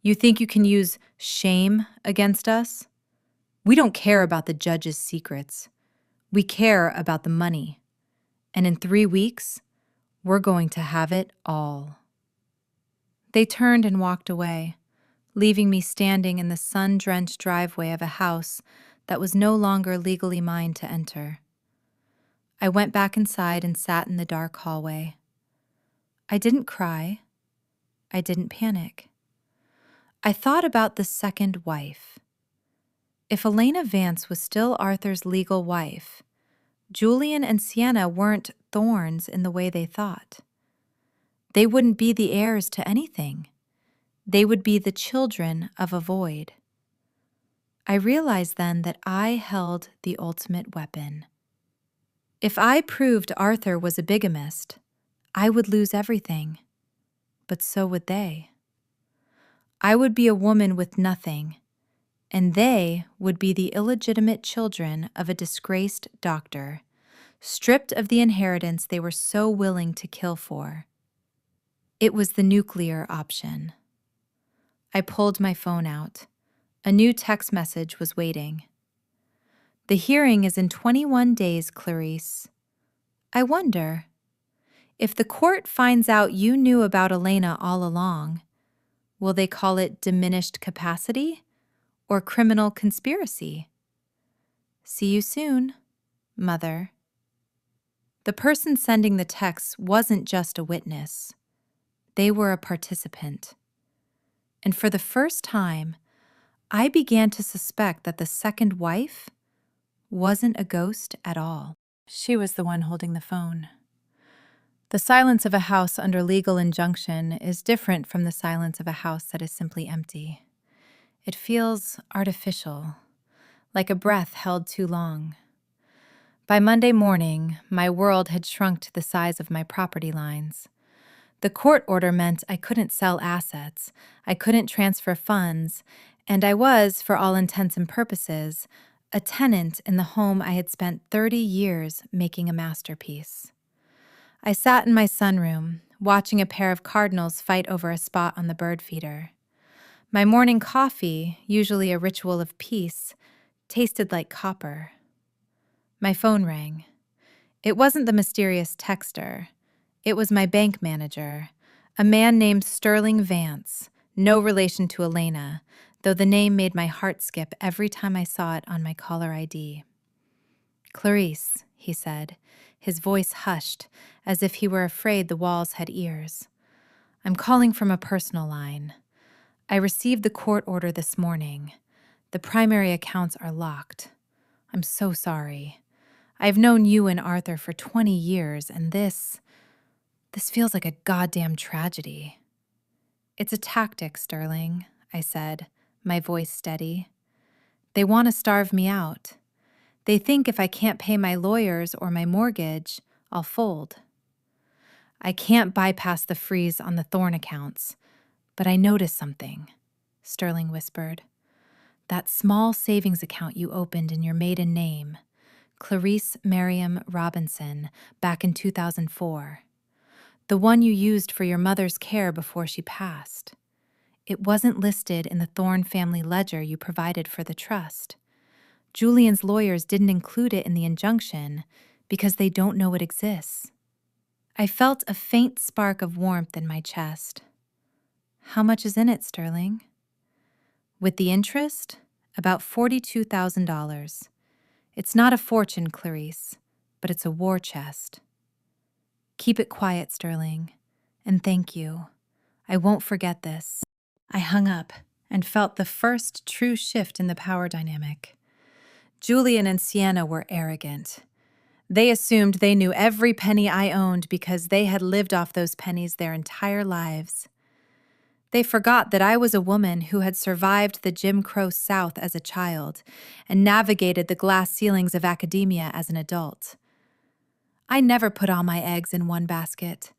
You think you can use shame against us? We don't care about the judge's secrets. We care about the money. And in 3 weeks, we're going to have it all." They turned and walked away, leaving me standing in the sun-drenched driveway of a house that was no longer legally mine to enter. I went back inside and sat in the dark hallway. I didn't cry. I didn't panic. I thought about the second wife. If Elena Vance was still Arthur's legal wife, Julian and Sienna weren't thorns in the way they thought. They wouldn't be the heirs to anything. They would be the children of a void. I realized then that I held the ultimate weapon. If I proved Arthur was a bigamist, I would lose everything, but so would they. I would be a woman with nothing, and they would be the illegitimate children of a disgraced doctor, stripped of the inheritance they were so willing to kill for. It was the nuclear option. I pulled my phone out. A new text message was waiting. The hearing is in 21 days, Clarice. I wonder, if the court finds out you knew about Elena all along, will they call it diminished capacity or criminal conspiracy? See you soon, Mother. The person sending the text wasn't just a witness. They were a participant. And for the first time, I began to suspect that the second wife wasn't a ghost at all. She was the one holding the phone. The silence of a house under legal injunction is different from the silence of a house that is simply empty. It feels artificial, like a breath held too long. By Monday morning, my world had shrunk to the size of my property lines. The court order meant I couldn't sell assets, I couldn't transfer funds, and I was, for all intents and purposes, a tenant in the home I had spent 30 years making a masterpiece. I sat in my sunroom, watching a pair of cardinals fight over a spot on the bird feeder. My morning coffee, usually a ritual of peace, tasted like copper. My phone rang. It wasn't the mysterious texter. It was my bank manager, a man named Sterling Vance, no relation to Elena, though the name made my heart skip every time I saw it on my caller ID. Clarice, he said, his voice hushed, as if he were afraid the walls had ears. I'm calling from a personal line. I received the court order this morning. The primary accounts are locked. I'm so sorry. I've known you and Arthur for 20 years, and this feels like a goddamn tragedy. It's a tactic, Sterling, I said, my voice steady. They want to starve me out. They think if I can't pay my lawyers or my mortgage, I'll fold. I can't bypass the freeze on the Thorne accounts, but I noticed something, Sterling whispered. That small savings account you opened in your maiden name, Clarice Merriam Robinson, back in 2004. The one you used for your mother's care before she passed. It wasn't listed in the Thorne family ledger you provided for the trust. Julian's lawyers didn't include it in the injunction because they don't know it exists. I felt a faint spark of warmth in my chest. How much is in it, Sterling? With the interest, about $42,000. It's not a fortune, Clarice, but it's a war chest. Keep it quiet, Sterling, and thank you. I won't forget this. I hung up and felt the first true shift in the power dynamic. Julian and Sienna were arrogant. They assumed they knew every penny I owned because they had lived off those pennies their entire lives. They forgot that I was a woman who had survived the Jim Crow South as a child and navigated the glass ceilings of academia as an adult. I never put all my eggs in one basket,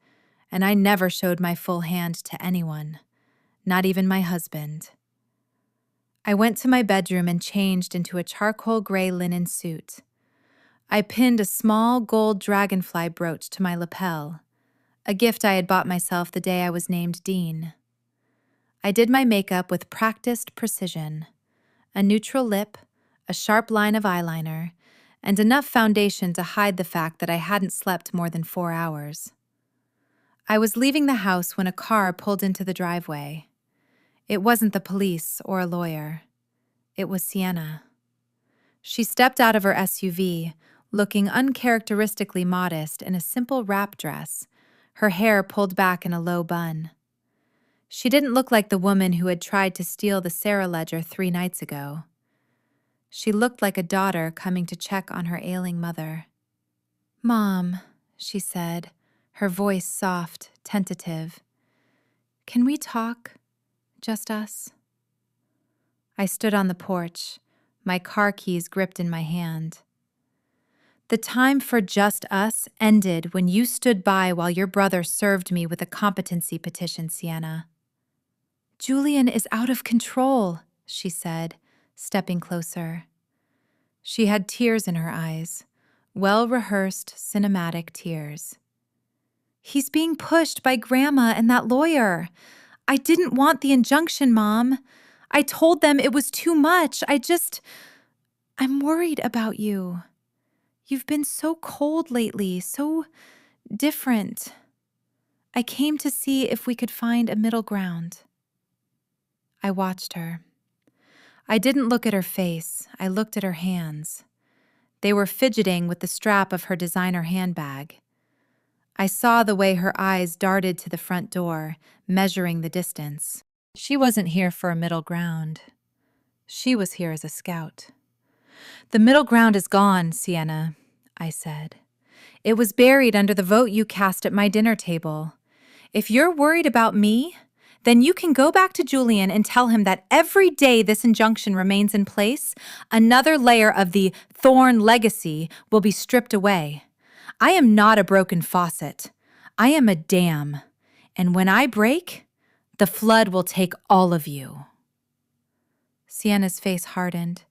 and I never showed my full hand to anyone, not even my husband. I went to my bedroom and changed into a charcoal gray linen suit. I pinned a small gold dragonfly brooch to my lapel, a gift I had bought myself the day I was named dean. I did my makeup with practiced precision, a neutral lip, a sharp line of eyeliner, and enough foundation to hide the fact that I hadn't slept more than 4 hours. I was leaving the house when a car pulled into the driveway. It wasn't the police or a lawyer. It was Sienna. She stepped out of her SUV, looking uncharacteristically modest in a simple wrap dress, her hair pulled back in a low bun. She didn't look like the woman who had tried to steal the Sarah ledger 3 nights ago. She looked like a daughter coming to check on her ailing mother. "Mom," she said, her voice soft, tentative. "Can we talk? Just us?" I stood on the porch, my car keys gripped in my hand. The time for just us ended when you stood by while your brother served me with a competency petition, Sienna. Julian is out of control, she said, stepping closer. She had tears in her eyes, well-rehearsed cinematic tears. He's being pushed by Grandma and that lawyer. I didn't want the injunction, Mom. I told them it was too much. I'm worried about you. You've been so cold lately, so different. I came to see if we could find a middle ground. I watched her. I didn't look at her face. I looked at her hands. They were fidgeting with the strap of her designer handbag. I saw the way her eyes darted to the front door, measuring the distance. She wasn't here for a middle ground. She was here as a scout. The middle ground is gone, Sienna, I said. It was buried under the vote you cast at my dinner table. If you're worried about me, then you can go back to Julian and tell him that every day this injunction remains in place, another layer of the Thorne legacy will be stripped away. I am not a broken faucet. I am a dam. And when I break, the flood will take all of you. Sienna's face hardened,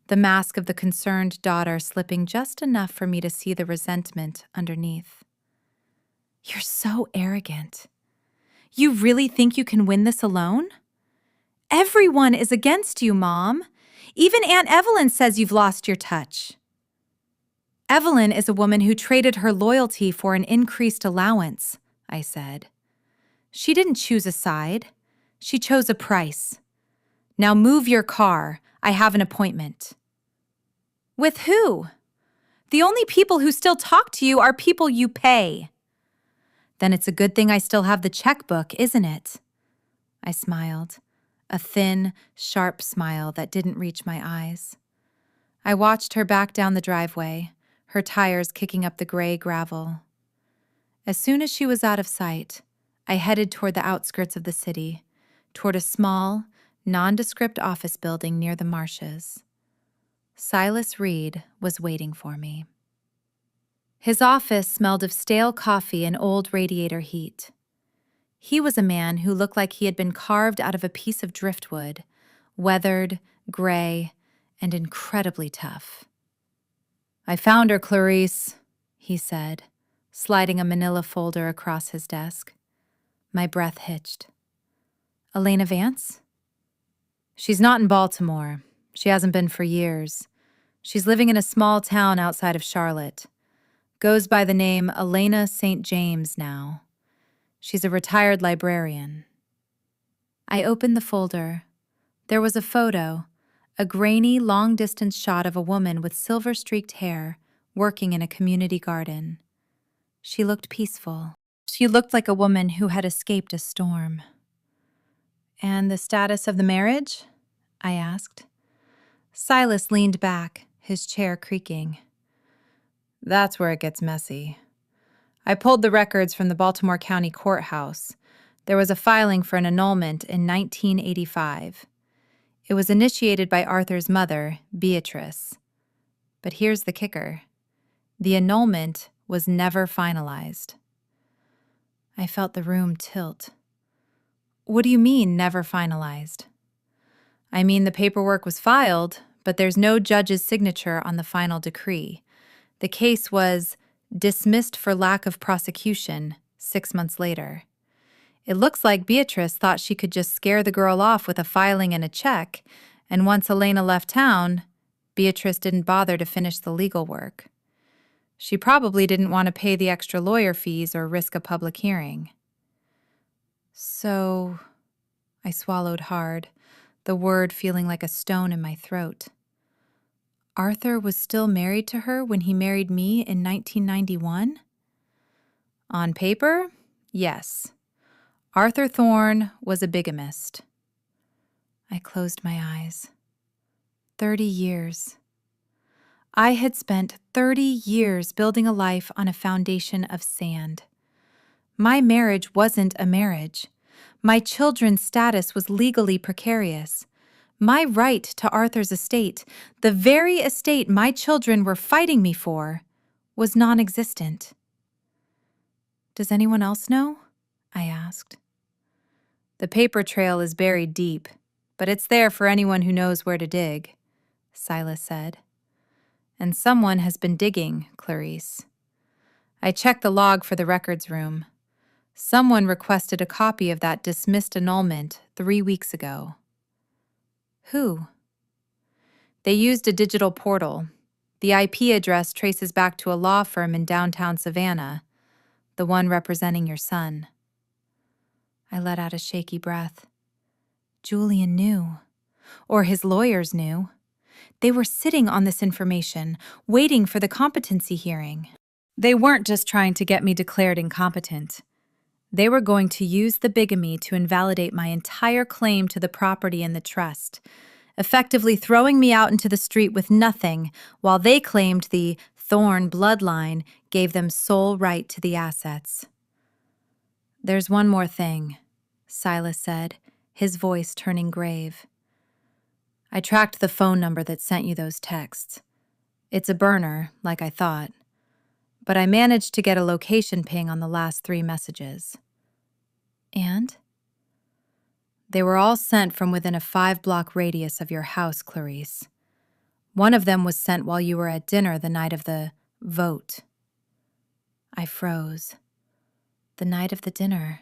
the mask of the concerned daughter slipping just enough for me to see the resentment underneath. You're so arrogant. You really think you can win this alone? Everyone is against you, Mom. Even Aunt Evelyn says you've lost your touch. Evelyn is a woman who traded her loyalty for an increased allowance, I said. She didn't choose a side. She chose a price. Now move your car. I have an appointment. With who? The only people who still talk to you are people you pay. Then it's a good thing I still have the checkbook, isn't it? I smiled, a thin, sharp smile that didn't reach my eyes. I watched her back down the driveway, her tires kicking up the gray gravel. As soon as she was out of sight, I headed toward the outskirts of the city, toward a small, nondescript office building near the marshes. Silas Reed was waiting for me. His office smelled of stale coffee and old radiator heat. He was a man who looked like he had been carved out of a piece of driftwood, weathered, gray, and incredibly tough. I found her, Clarice, he said, sliding a manila folder across his desk. My breath hitched. Elena Vance? She's not in Baltimore. She hasn't been for years. She's living in a small town outside of Charlotte. Goes by the name Elena St. James now. She's a retired librarian. I opened the folder. There was a photo, a grainy, long-distance shot of a woman with silver-streaked hair working in a community garden. She looked peaceful. She looked like a woman who had escaped a storm. And the status of the marriage? I asked. Silas leaned back, his chair creaking. That's where it gets messy. I pulled the records from the Baltimore County Courthouse. There was a filing for an annulment in 1985. It was initiated by Arthur's mother, Beatrice. But here's the kicker. The annulment was never finalized. I felt the room tilt. What do you mean, never finalized? I mean, the paperwork was filed, but there's no judge's signature on the final decree. The case was dismissed for lack of prosecution 6 months later. It looks like Beatrice thought she could just scare the girl off with a filing and a check, and once Elena left town, Beatrice didn't bother to finish the legal work. She probably didn't want to pay the extra lawyer fees or risk a public hearing. So, I swallowed hard, the word feeling like a stone in my throat. Arthur was still married to her when he married me in 1991? On paper, yes. Arthur Thorne was a bigamist. I closed my eyes. 30 years. I had spent 30 years building a life on a foundation of sand. My marriage wasn't a marriage. My children's status was legally precarious. My right to Arthur's estate, the very estate my children were fighting me for, was non-existent. "Does anyone else know?" I asked. "The paper trail is buried deep, but it's there for anyone who knows where to dig," Silas said. "And someone has been digging, Clarice. I checked the log for the records room. Someone requested a copy of that dismissed annulment 3 weeks ago." "Who?" "They used a digital portal. The IP address traces back to a law firm in downtown Savannah, the one representing your son." I let out a shaky breath. Julian knew. Or his lawyers knew. They were sitting on this information, waiting for the competency hearing. They weren't just trying to get me declared incompetent. They were going to use the bigamy to invalidate my entire claim to the property and the trust, effectively throwing me out into the street with nothing, while they claimed the Thorne bloodline gave them sole right to the assets. "There's one more thing," Silas said, his voice turning grave. "I tracked the phone number that sent you those texts. It's a burner, like I thought, but I managed to get a location ping on the last 3 messages." "And?" "They were all sent from within a 5-block radius of your house, Clarice. One of them was sent while you were at dinner the night of the vote." I froze. The night of the dinner.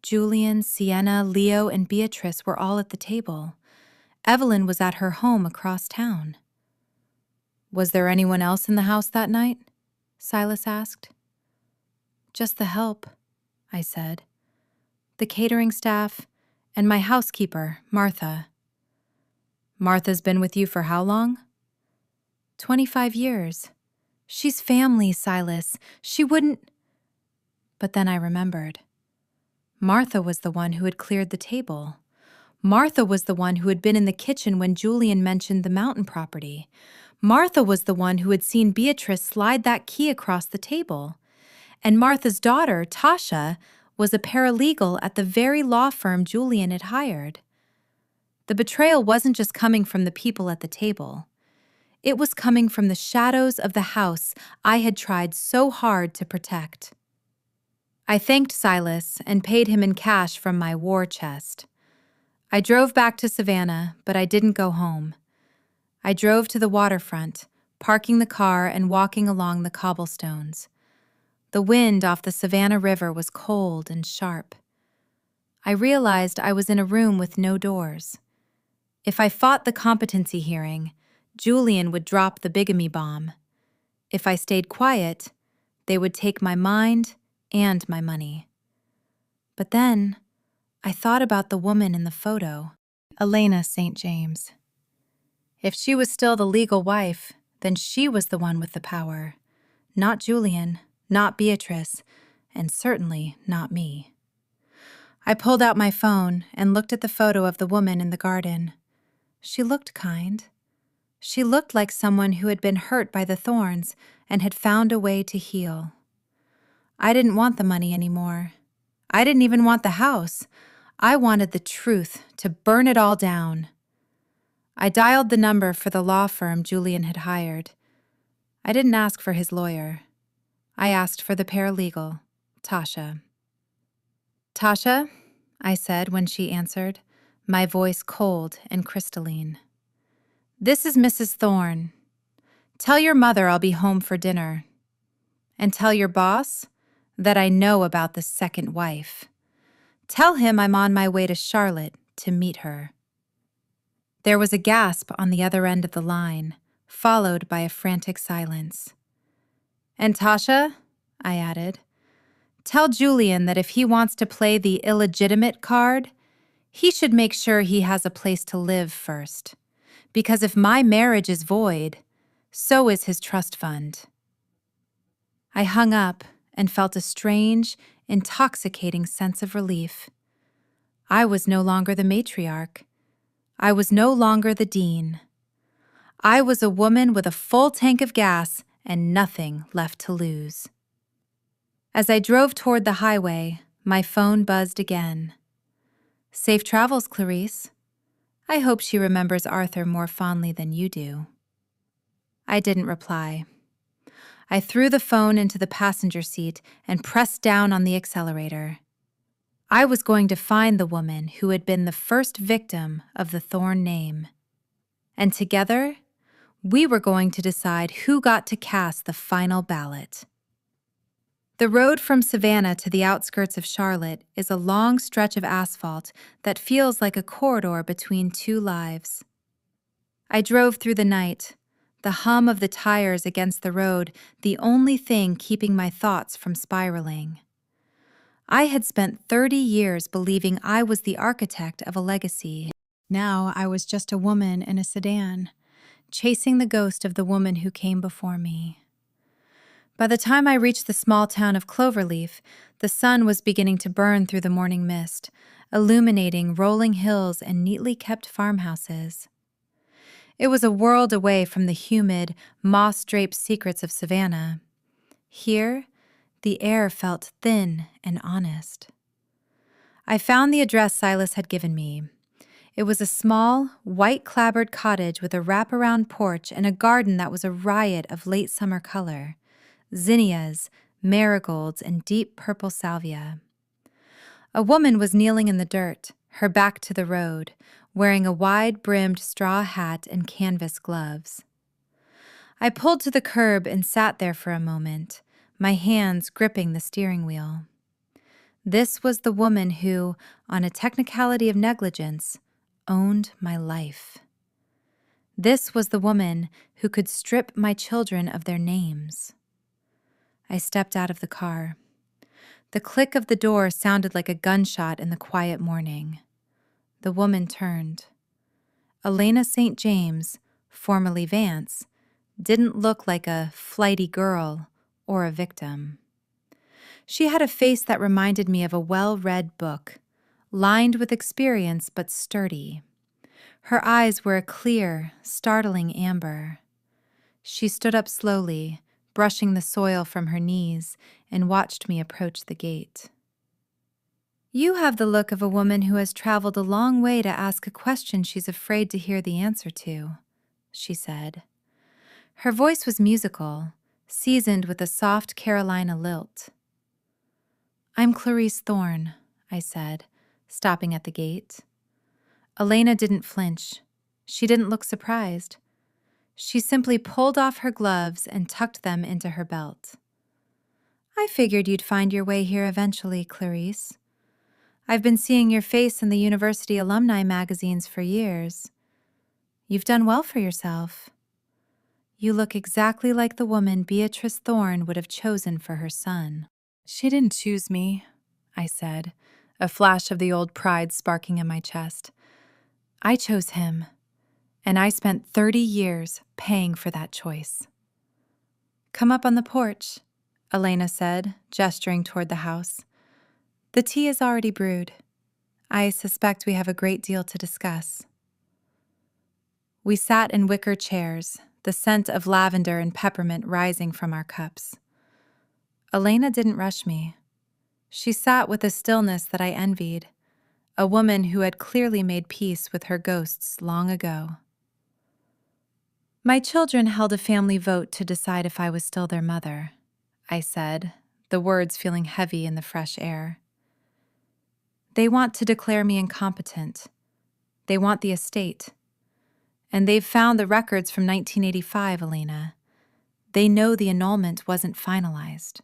Julian, Sienna, Leo, and Beatrice were all at the table. Evelyn was at her home across town. "Was there anyone else in the house that night?" Silas asked. "Just the help," I said. "The catering staff, and my housekeeper, Martha." "Martha's been with you for how long?" 25 years. She's family, Silas. She wouldn't—" But then I remembered. Martha was the one who had cleared the table. Martha was the one who had been in the kitchen when Julian mentioned the mountain property. Martha was the one who had seen Beatrice slide that key across the table. And Martha's daughter, Tasha, was a paralegal at the very law firm Julian had hired. The betrayal wasn't just coming from the people at the table. It was coming from the shadows of the house I had tried so hard to protect. I thanked Silas and paid him in cash from my war chest. I drove back to Savannah, but I didn't go home. I drove to the waterfront, parking the car and walking along the cobblestones. The wind off the Savannah River was cold and sharp. I realized I was in a room with no doors. If I fought the competency hearing, Julian would drop the bigamy bomb. If I stayed quiet, they would take my mind and my money. But then, I thought about the woman in the photo, Elena St. James. If she was still the legal wife, then she was the one with the power. Not Julian, not Beatrice, and certainly not me. I pulled out my phone and looked at the photo of the woman in the garden. She looked kind. She looked like someone who had been hurt by the thorns and had found a way to heal. I didn't want the money anymore. I didn't even want the house. I wanted the truth, to burn it all down. I dialed the number for the law firm Julian had hired. I didn't ask for his lawyer. I asked for the paralegal, Tasha. "Tasha," I said when she answered, my voice cold and crystalline. "This is Mrs. Thorne. Tell your mother I'll be home for dinner. And tell your boss that I know about the second wife. Tell him I'm on my way to Charlotte to meet her." There was a gasp on the other end of the line, followed by a frantic silence. "And Tasha," I added, "tell Julian that if he wants to play the illegitimate card, he should make sure he has a place to live first. Because if my marriage is void, so is his trust fund." I hung up and felt a strange, intoxicating sense of relief. I was no longer the matriarch. I was no longer the dean. I was a woman with a full tank of gas and nothing left to lose. As I drove toward the highway, my phone buzzed again. "Safe travels, Clarice. I hope she remembers Arthur more fondly than you do." I didn't reply. I threw the phone into the passenger seat and pressed down on the accelerator. I was going to find the woman who had been the first victim of the Thorne name. And together, we were going to decide who got to cast the final ballot. The road from Savannah to the outskirts of Charlotte is a long stretch of asphalt that feels like a corridor between two lives. I drove through the night, the hum of the tires against the road the only thing keeping my thoughts from spiraling. I had spent 30 years believing I was the architect of a legacy. Now I was just a woman in a sedan, chasing the ghost of the woman who came before me. By the time I reached the small town of Cloverleaf, the sun was beginning to burn through the morning mist, illuminating rolling hills and neatly kept farmhouses. It was a world away from the humid, moss-draped secrets of Savannah. Here, the air felt thin and honest. I found the address Silas had given me. It was a small, white-clapboard cottage with a wraparound porch and a garden that was a riot of late summer color. Zinnias, marigolds, and deep purple salvia. A woman was kneeling in the dirt, her back to the road, wearing a wide-brimmed straw hat and canvas gloves. I pulled to the curb and sat there for a moment, my hands gripping the steering wheel. This was the woman who, on a technicality of negligence, owned my life. This was the woman who could strip my children of their names. I stepped out of the car. The click of the door sounded like a gunshot in the quiet morning. The woman turned. Elena St. James, formerly Vance, didn't look like a flighty girl or a victim. She had a face that reminded me of a well-read book, lined with experience but sturdy. Her eyes were a clear, startling amber. She stood up slowly, brushing the soil from her knees, and watched me approach the gate. "You have the look of a woman who has traveled a long way to ask a question she's afraid to hear the answer to," she said. Her voice was musical, seasoned with a soft Carolina lilt. "I'm Clarice Thorne," I said, stopping at the gate. Elena didn't flinch. She didn't look surprised. She simply pulled off her gloves and tucked them into her belt. "I figured you'd find your way here eventually, Clarice. I've been seeing your face in the university alumni magazines for years. You've done well for yourself. You look exactly like the woman Beatrice Thorne would have chosen for her son." "She didn't choose me," I said, a flash of the old pride sparking in my chest. "I chose him. And I spent 30 years paying for that choice." "Come up on the porch," Elena said, gesturing toward the house. "The tea is already brewed. I suspect we have a great deal to discuss." We sat in wicker chairs, the scent of lavender and peppermint rising from our cups. Elena didn't rush me. She sat with a stillness that I envied, a woman who had clearly made peace with her ghosts long ago. "My children held a family vote to decide if I was still their mother," I said, the words feeling heavy in the fresh air. "They want to declare me incompetent. They want the estate. And they've found the records from 1985, Elena. They know the annulment wasn't finalized."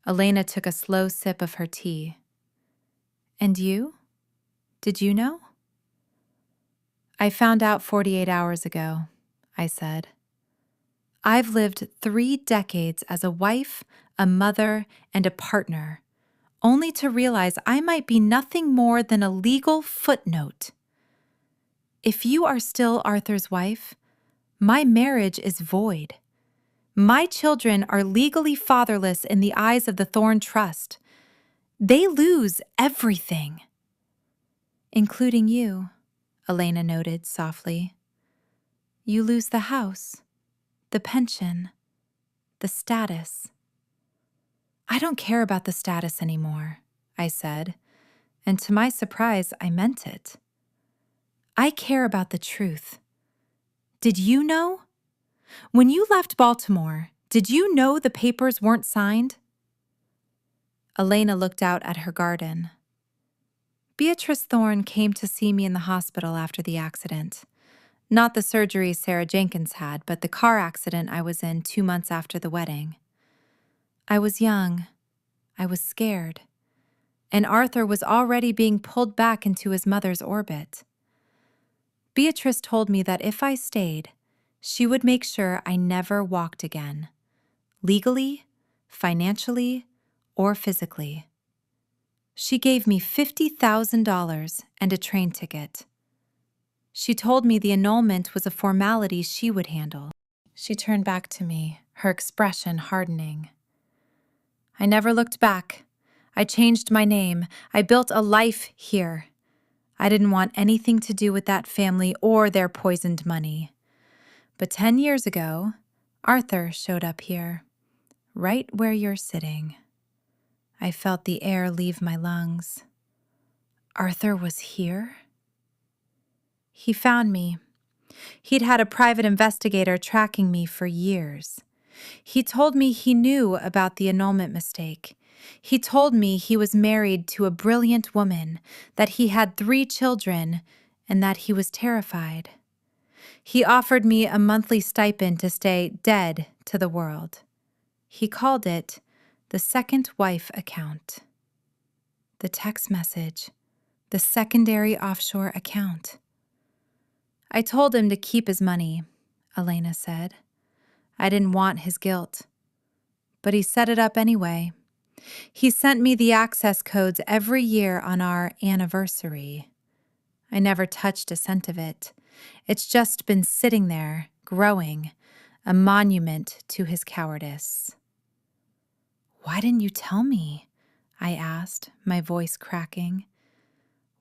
Elena took a slow sip of her tea. "And you? Did you know?" "I found out 48 hours ago," I said. "I've lived 3 decades as a wife, a mother, and a partner, only to realize I might be nothing more than a legal footnote. If you are still Arthur's wife, my marriage is void. My children are legally fatherless in the eyes of the Thorne Trust. They lose everything." "Including you," Elena noted softly. "You lose the house, the pension, the status." "I don't care about the status anymore," I said, and to my surprise, I meant it. "I care about the truth. Did you know? When you left Baltimore, Did you know the papers weren't signed?" Elena looked out at her garden. "Beatrice Thorne came to see me in the hospital after the accident. Not the surgery Sarah Jenkins had, but the car accident I was in 2 months after the wedding. I was young. I was scared. And Arthur was already being pulled back into his mother's orbit. Beatrice told me that if I stayed, she would make sure I never walked again, legally, financially, or physically. She gave me $50,000 and a train ticket. She told me the annulment was a formality she would handle." She turned back to me, her expression hardening. "I never looked back. I changed my name. I built a life here. I didn't want anything to do with that family or their poisoned money. But 10 years ago, Arthur showed up here, right where you're sitting." I felt the air leave my lungs. Arthur was here? "He found me. He'd had a private investigator tracking me for years. He told me he knew about the annulment mistake. He told me he was married to a brilliant woman, that he had 3 children, and that he was terrified. He offered me a monthly stipend to stay dead to the world. He called it the second wife account." The text message, the secondary offshore account. "I told him to keep his money," Elena said. "I didn't want his guilt. But he set it up anyway. He sent me the access codes every year on our anniversary. I never touched a cent of it. It's just been sitting there, growing, a monument to his cowardice." "Why didn't you tell me?" I asked, my voice cracking.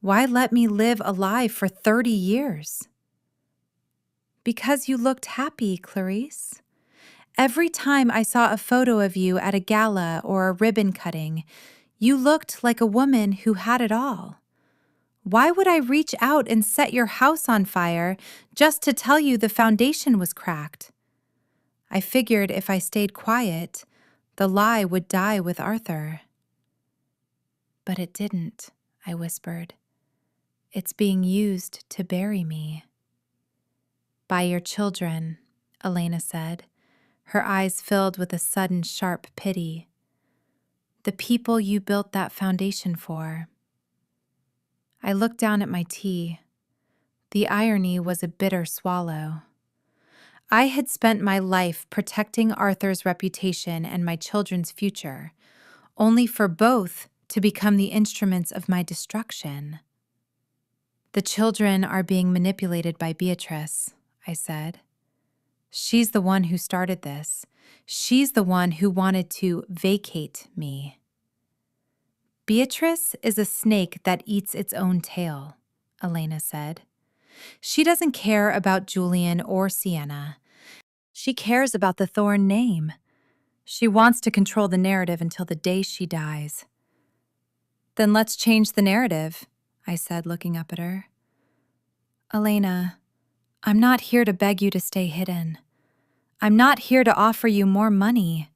"Why let me live a lie for 30 years? "Because you looked happy, Clarice. Every time I saw a photo of you at a gala or a ribbon cutting, you looked like a woman who had it all. Why would I reach out and set your house on fire just to tell you the foundation was cracked? I figured if I stayed quiet, the lie would die with Arthur." "But it didn't," I whispered. "It's being used to bury me." "By your children," Elena said, her eyes filled with a sudden sharp pity. "The people you built that foundation for." I looked down at my tea. The irony was a bitter swallow. I had spent my life protecting Arthur's reputation and my children's future, only for both to become the instruments of my destruction. "The children are being manipulated by Beatrice," I said. "She's the one who started this. She's the one who wanted to vacate me." "Beatrice is a snake that eats its own tail," Elena said. "She doesn't care about Julian or Sienna. She cares about the Thorne name. She wants to control the narrative until the day she dies." "Then let's change the narrative," I said, looking up at her. "Elena, I'm not here to beg you to stay hidden. I'm not here to offer you more money.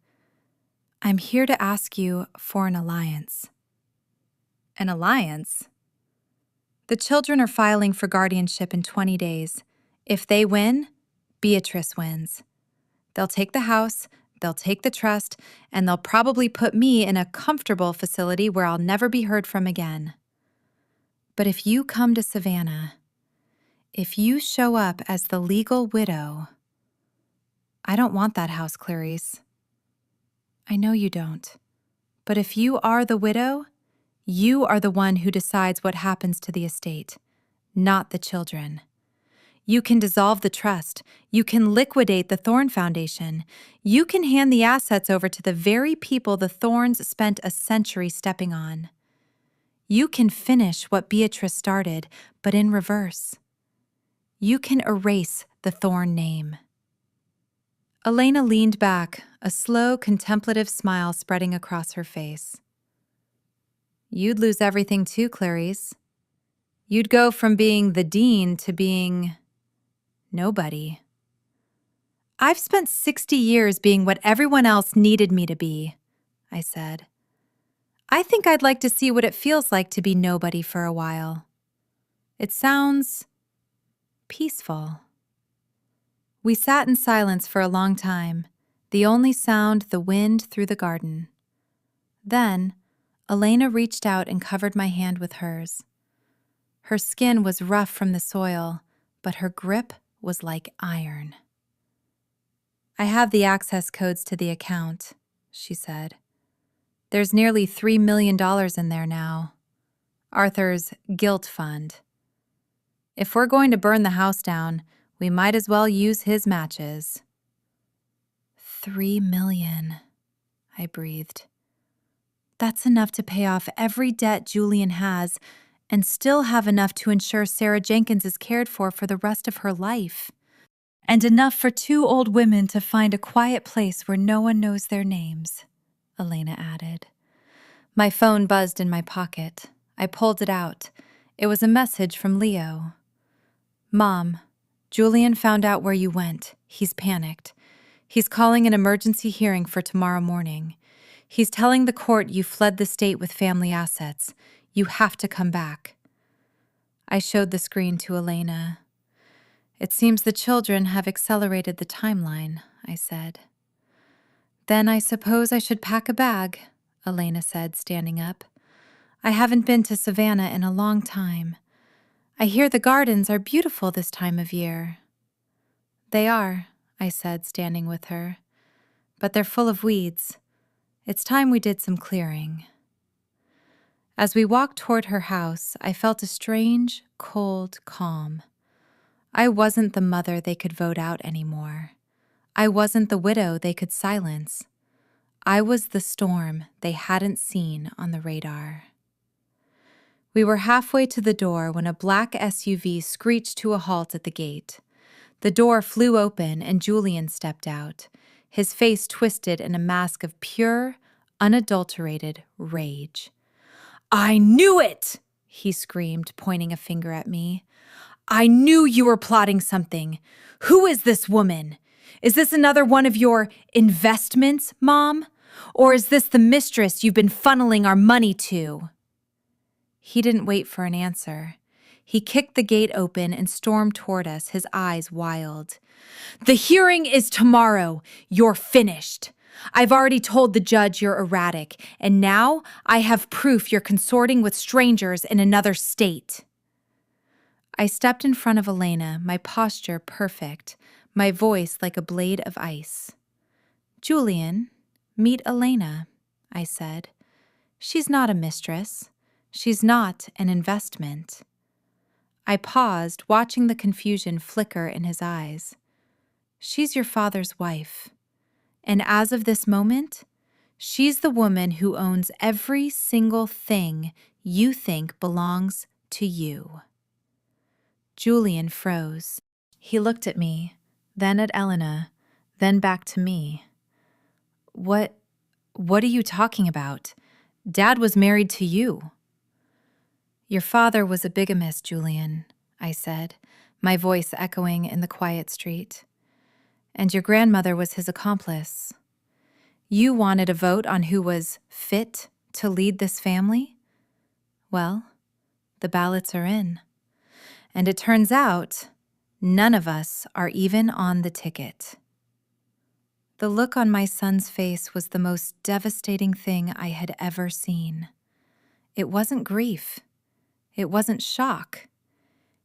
I'm here to ask you for an alliance." "An alliance?" "The children are filing for guardianship in 20 days. If they win, Beatrice wins. They'll take the house, they'll take the trust, and they'll probably put me in a comfortable facility where I'll never be heard from again. But if you come to Savannah, if you show up as the legal widow—" "I don't want that house, Clarice." "I know you don't. But if you are the widow, you are the one who decides what happens to the estate, not the children. You can dissolve the trust. You can liquidate the Thorne Foundation. You can hand the assets over to the very people the Thornes spent a century stepping on. You can finish what Beatrice started, but in reverse. You can erase the Thorne name." Elena leaned back, a slow, contemplative smile spreading across her face. "You'd lose everything too, Clarice. You'd go from being the dean to being nobody." I've spent 60 years being what everyone else needed me to be, I said. I think I'd like to see what it feels like to be nobody for a while. It sounds peaceful. We sat in silence for a long time, the only sound the wind through the garden. Then, Elena reached out and covered my hand with hers. Her skin was rough from the soil, but her grip was like iron. I have the access codes to the account, she said. There's nearly $3 million in there now. Arthur's guilt fund. If we're going to burn the house down, we might as well use his matches. 3 million, I breathed. That's enough to pay off every debt Julian has and still have enough to ensure Sarah Jenkins is cared for the rest of her life. And enough for 2 old women to find a quiet place where no one knows their names, Elena added. My phone buzzed in my pocket. I pulled it out. It was a message from Leo. Mom, Julian found out where you went. He's panicked. He's calling an emergency hearing for tomorrow morning. He's telling the court you fled the state with family assets. You have to come back. I showed the screen to Elena. It seems the children have accelerated the timeline, I said. Then I suppose I should pack a bag, Elena said, standing up. I haven't been to Savannah in a long time. I hear the gardens are beautiful this time of year. They are, I said, standing with her. But they're full of weeds. It's time we did some clearing. As we walked toward her house, I felt a strange, cold calm. I wasn't the mother they could vote out anymore. I wasn't the widow they could silence. I was the storm they hadn't seen on the radar. We were halfway to the door when a black SUV screeched to a halt at the gate. The door flew open and Julian stepped out, his face twisted in a mask of pure, unadulterated rage. I knew it! He screamed, pointing a finger at me. I knew you were plotting something. Who is this woman? Is this another one of your investments, Mom? Or is this the mistress you've been funneling our money to? He didn't wait for an answer. He kicked the gate open and stormed toward us, his eyes wild. The hearing is tomorrow. You're finished. I've already told the judge you're erratic, and now I have proof you're consorting with strangers in another state. I stepped in front of Elena, my posture perfect, my voice like a blade of ice. Julian, meet Elena, I said. She's not a mistress. She's not an investment. I paused, watching the confusion flicker in his eyes. She's your father's wife. And as of this moment, she's the woman who owns every single thing you think belongs to you. Julian froze. He looked at me, then at Elena, then back to me. What are you talking about? Dad was married to you. Your father was a bigamist, Julian, I said, my voice echoing in the quiet street. And your grandmother was his accomplice. You wanted a vote on who was fit to lead this family? Well, the ballots are in. And it turns out, none of us are even on the ticket. The look on my son's face was the most devastating thing I had ever seen. It wasn't grief. It wasn't shock.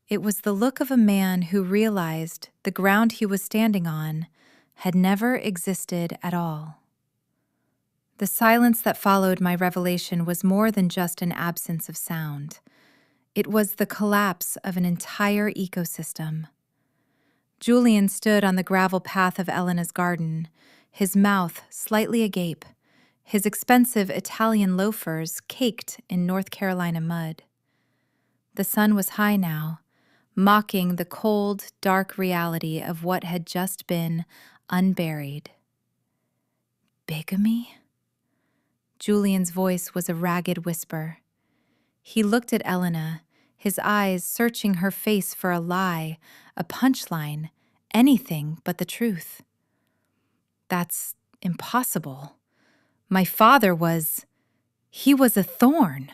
It was the look of a man who realized the ground he was standing on had never existed at all. The silence that followed my revelation was more than just an absence of sound. It was the collapse of an entire ecosystem. Julian stood on the gravel path of Elena's garden, his mouth slightly agape, his expensive Italian loafers caked in North Carolina mud. The sun was high now, mocking the cold, dark reality of what had just been unburied. Bigamy? Julian's voice was a ragged whisper. He looked at Elena, his eyes searching her face for a lie, a punchline, anything but the truth. That's impossible. My father he was a thorn.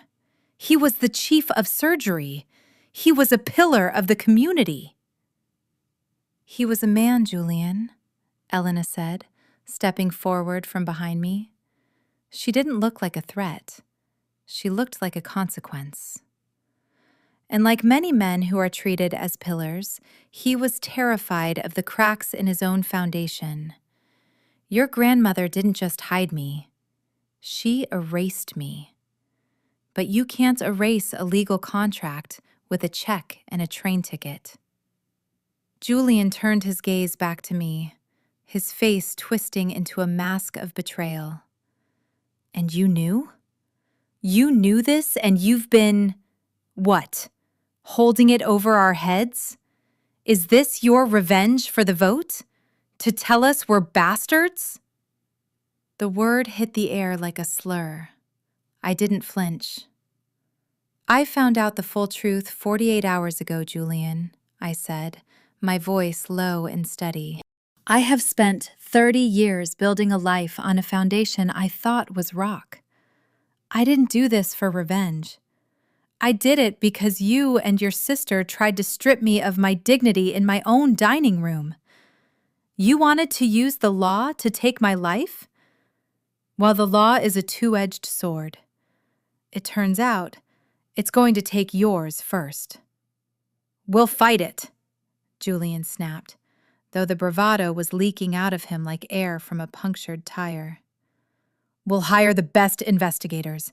He was the chief of surgery. He was a pillar of the community. He was a man, Julian, Elena said, stepping forward from behind me. She didn't look like a threat. She looked like a consequence. And like many men who are treated as pillars, he was terrified of the cracks in his own foundation. Your grandmother didn't just hide me. She erased me. But you can't erase a legal contract with a check and a train ticket. Julian turned his gaze back to me, his face twisting into a mask of betrayal. And you knew? You knew this and you've been, what, holding it over our heads? Is this your revenge for the vote? To tell us we're bastards? The word hit the air like a slur. I didn't flinch. I found out the full truth 48 hours ago, Julian, I said, my voice low and steady. I have spent 30 years building a life on a foundation I thought was rock. I didn't do this for revenge. I did it because you and your sister tried to strip me of my dignity in my own dining room. You wanted to use the law to take my life? Well, the law is a two-edged sword. It turns out it's going to take yours first. We'll fight it, Julian snapped, though the bravado was leaking out of him like air from a punctured tire. We'll hire the best investigators.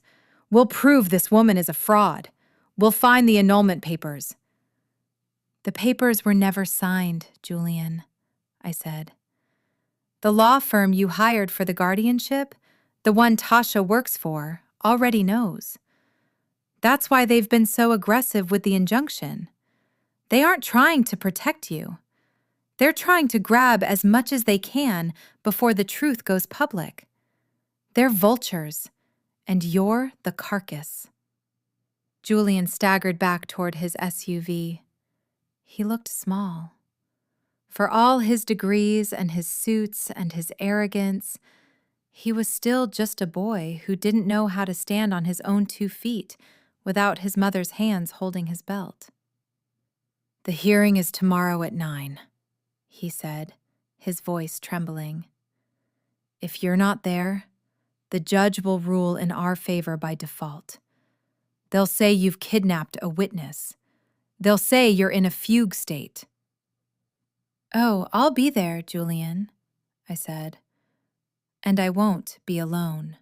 We'll prove this woman is a fraud. We'll find the annulment papers. The papers were never signed, Julian, I said. The law firm you hired for the guardianship, the one Tasha works for, already knows. That's why they've been so aggressive with the injunction. They aren't trying to protect you. They're trying to grab as much as they can before the truth goes public. They're vultures, and you're the carcass. Julian staggered back toward his SUV. He looked small. For all his degrees and his suits and his arrogance, he was still just a boy who didn't know how to stand on his own 2 feet without his mother's hands holding his belt. The hearing is tomorrow at 9, he said, his voice trembling. If you're not there, the judge will rule in our favor by default. They'll say you've kidnapped a witness. They'll say you're in a fugue state. Oh, I'll be there, Julian, I said. And I won't be alone.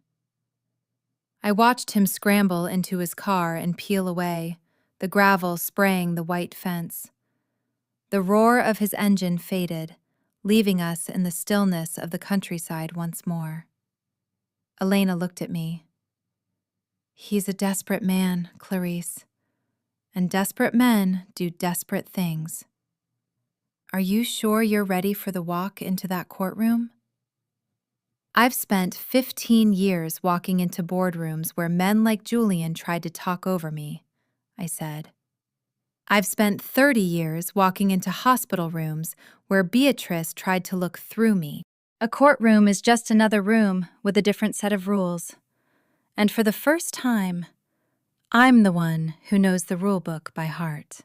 I watched him scramble into his car and peel away, the gravel spraying the white fence. The roar of his engine faded, leaving us in the stillness of the countryside once more. Elena looked at me. He's a desperate man, Clarice. And desperate men do desperate things. Are you sure you're ready for the walk into that courtroom? I've spent 15 years walking into boardrooms where men like Julian tried to talk over me, I said. I've spent 30 years walking into hospital rooms where Beatrice tried to look through me. A courtroom is just another room with a different set of rules. And for the first time, I'm the one who knows the rule book by heart.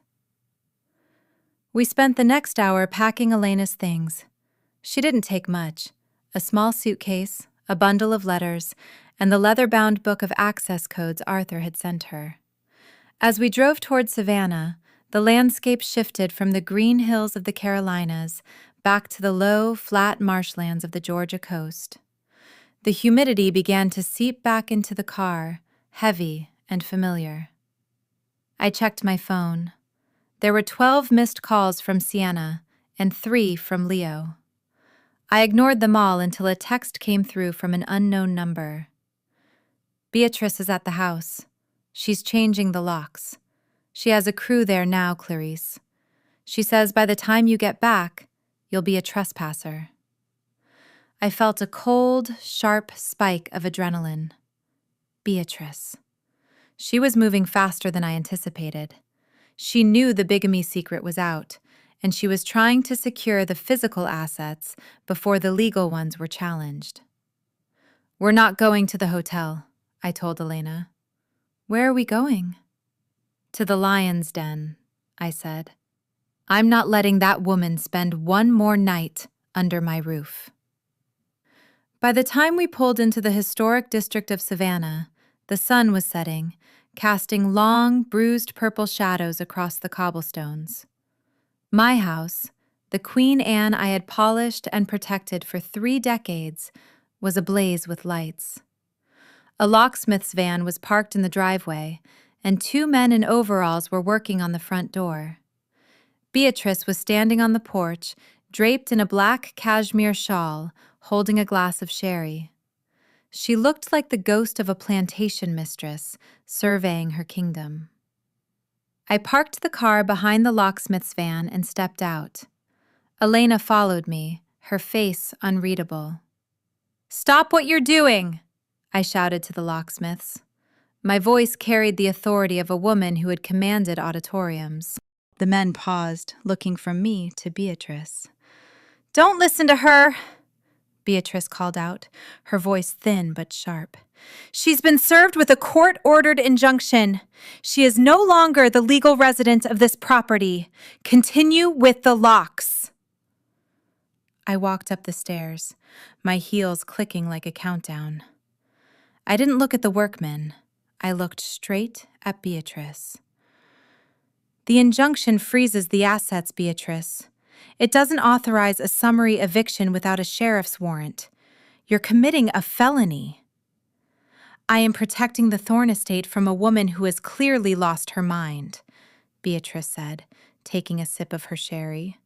We spent the next hour packing Elena's things. She didn't take much. A small suitcase, a bundle of letters, and the leather-bound book of access codes Arthur had sent her. As we drove toward Savannah, the landscape shifted from the green hills of the Carolinas back to the low, flat marshlands of the Georgia coast. The humidity began to seep back into the car, heavy and familiar. I checked my phone. There were 12 missed calls from Sienna and 3 from Leo. I ignored them all until a text came through from an unknown number. Beatrice is at the house. She's changing the locks. She has a crew there now, Clarice. She says by the time you get back, you'll be a trespasser. I felt a cold, sharp spike of adrenaline. Beatrice. She was moving faster than I anticipated. She knew the bigamy secret was out, and she was trying to secure the physical assets before the legal ones were challenged. "We're not going to the hotel," I told Elena. "Where are we going?" "To the lion's den," I said. "I'm not letting that woman spend one more night under my roof." By the time we pulled into the historic district of Savannah, the sun was setting, casting long, bruised purple shadows across the cobblestones. My house, the Queen Anne I had polished and protected for 3 decades, was ablaze with lights. A locksmith's van was parked in the driveway, and 2 men in overalls were working on the front door. Beatrice was standing on the porch, draped in a black cashmere shawl, holding a glass of sherry. She looked like the ghost of a plantation mistress, surveying her kingdom. I parked the car behind the locksmith's van and stepped out. Elena followed me, her face unreadable. "Stop what you're doing!" I shouted to the locksmiths. My voice carried the authority of a woman who had commanded auditoriums. The men paused, looking from me to Beatrice. "Don't listen to her!" Beatrice called out, her voice thin but sharp. "She's been served with a court-ordered injunction. She is no longer the legal resident of this property. Continue with the locks." I walked up the stairs, my heels clicking like a countdown. I didn't look at the workmen. I looked straight at Beatrice. "The injunction freezes the assets, Beatrice. It doesn't authorize a summary eviction without a sheriff's warrant. You're committing a felony." "I am protecting the Thorne estate from a woman who has clearly lost her mind," Beatrice said, taking a sip of her sherry.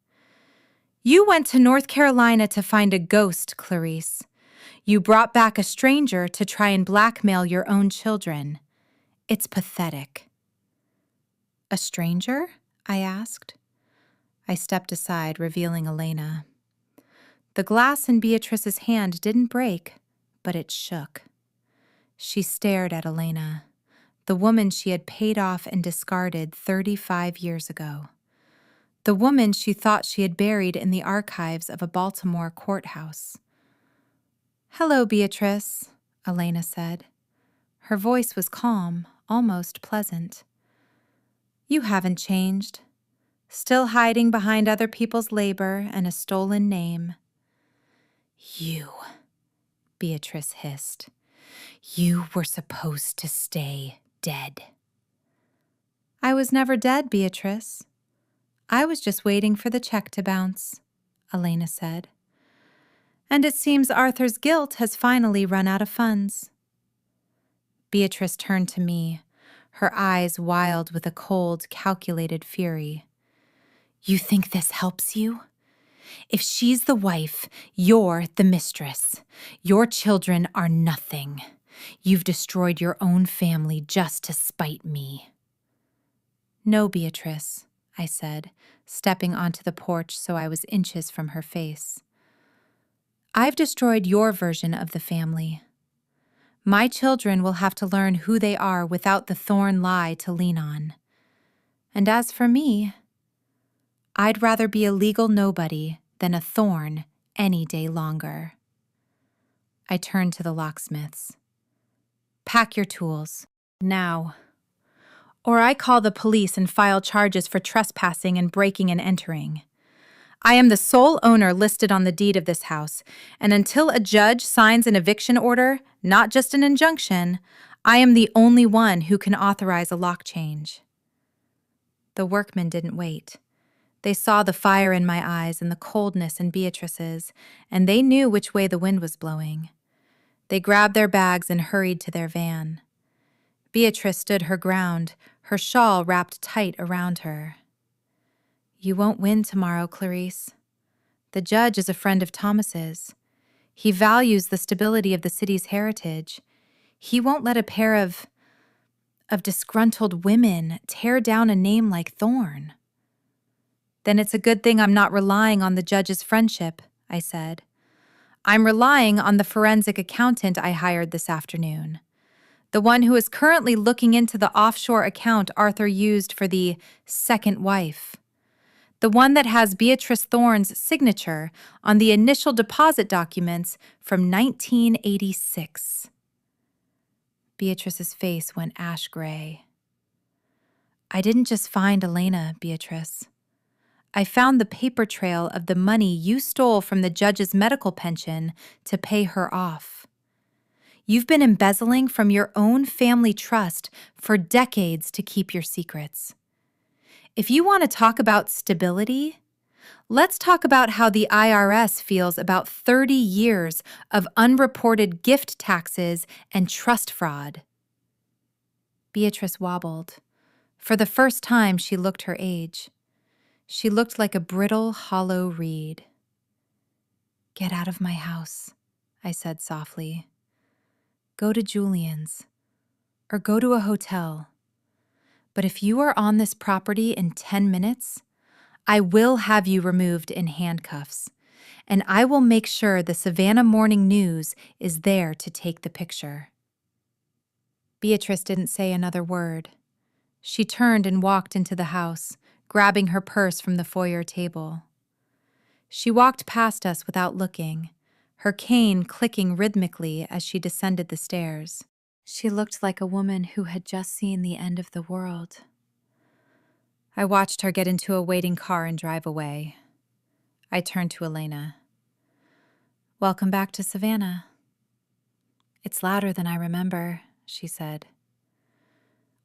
"You went to North Carolina to find a ghost, Clarice. You brought back a stranger to try and blackmail your own children. It's pathetic." "A stranger?" I asked. I stepped aside, revealing Elena. The glass in Beatrice's hand didn't break, but it shook. She stared at Elena, the woman she had paid off and discarded 35 years ago. The woman she thought she had buried in the archives of a Baltimore courthouse. "Hello, Beatrice," Elena said. Her voice was calm, almost pleasant. "You haven't changed. Still hiding behind other people's labor and a stolen name." "You," Beatrice hissed. "You were supposed to stay dead." "I was never dead, Beatrice. I was just waiting for the check to bounce," Elena said. "And it seems Arthur's guilt has finally run out of funds." Beatrice turned to me, her eyes wild with a cold, calculated fury. "You think this helps you? If she's the wife, you're the mistress. Your children are nothing. You've destroyed your own family just to spite me." "No, Beatrice," I said, stepping onto the porch so I was inches from her face. "I've destroyed your version of the family. My children will have to learn who they are without the Thorne lie to lean on. And as for me, I'd rather be a legal nobody than a Thorne any day longer." I turned to the locksmiths. "Pack your tools, now. Or I call the police and file charges for trespassing and breaking and entering. I am the sole owner listed on the deed of this house, and until a judge signs an eviction order, not just an injunction, I am the only one who can authorize a lock change." The workmen didn't wait. They saw the fire in my eyes and the coldness in Beatrice's, and they knew which way the wind was blowing. They grabbed their bags and hurried to their van. Beatrice stood her ground, her shawl wrapped tight around her. "You won't win tomorrow, Clarice. The judge is a friend of Thomas's. He values the stability of the city's heritage. He won't let a pair of disgruntled women tear down a name like Thorne." "Then it's a good thing I'm not relying on the judge's friendship," I said. "I'm relying on the forensic accountant I hired this afternoon. The one who is currently looking into the offshore account Arthur used for the second wife. The one that has Beatrice Thorne's signature on the initial deposit documents from 1986. Beatrice's face went ash gray. I didn't just find Elena, Beatrice. I found the paper trail of the money you stole from the judge's medical pension to pay her off. You've been embezzling from your own family trust for decades to keep your secrets. If you want to talk about stability, let's talk about how the IRS feels about 30 years of unreported gift taxes and trust fraud. Beatrice wobbled. For the first time, she looked her age. She looked like a brittle, hollow reed. Get out of my house, I said softly. Go to Julian's, or go to a hotel. But if you are on this property in 10 minutes, I will have you removed in handcuffs, and I will make sure the Savannah Morning News is there to take the picture. Beatrice didn't say another word. She turned and walked into the house, grabbing her purse from the foyer table. She walked past us without looking, her cane clicking rhythmically as she descended the stairs. She looked like a woman who had just seen the end of the world. I watched her get into a waiting car and drive away. I turned to Elena. Welcome back to Savannah. It's louder than I remember, she said.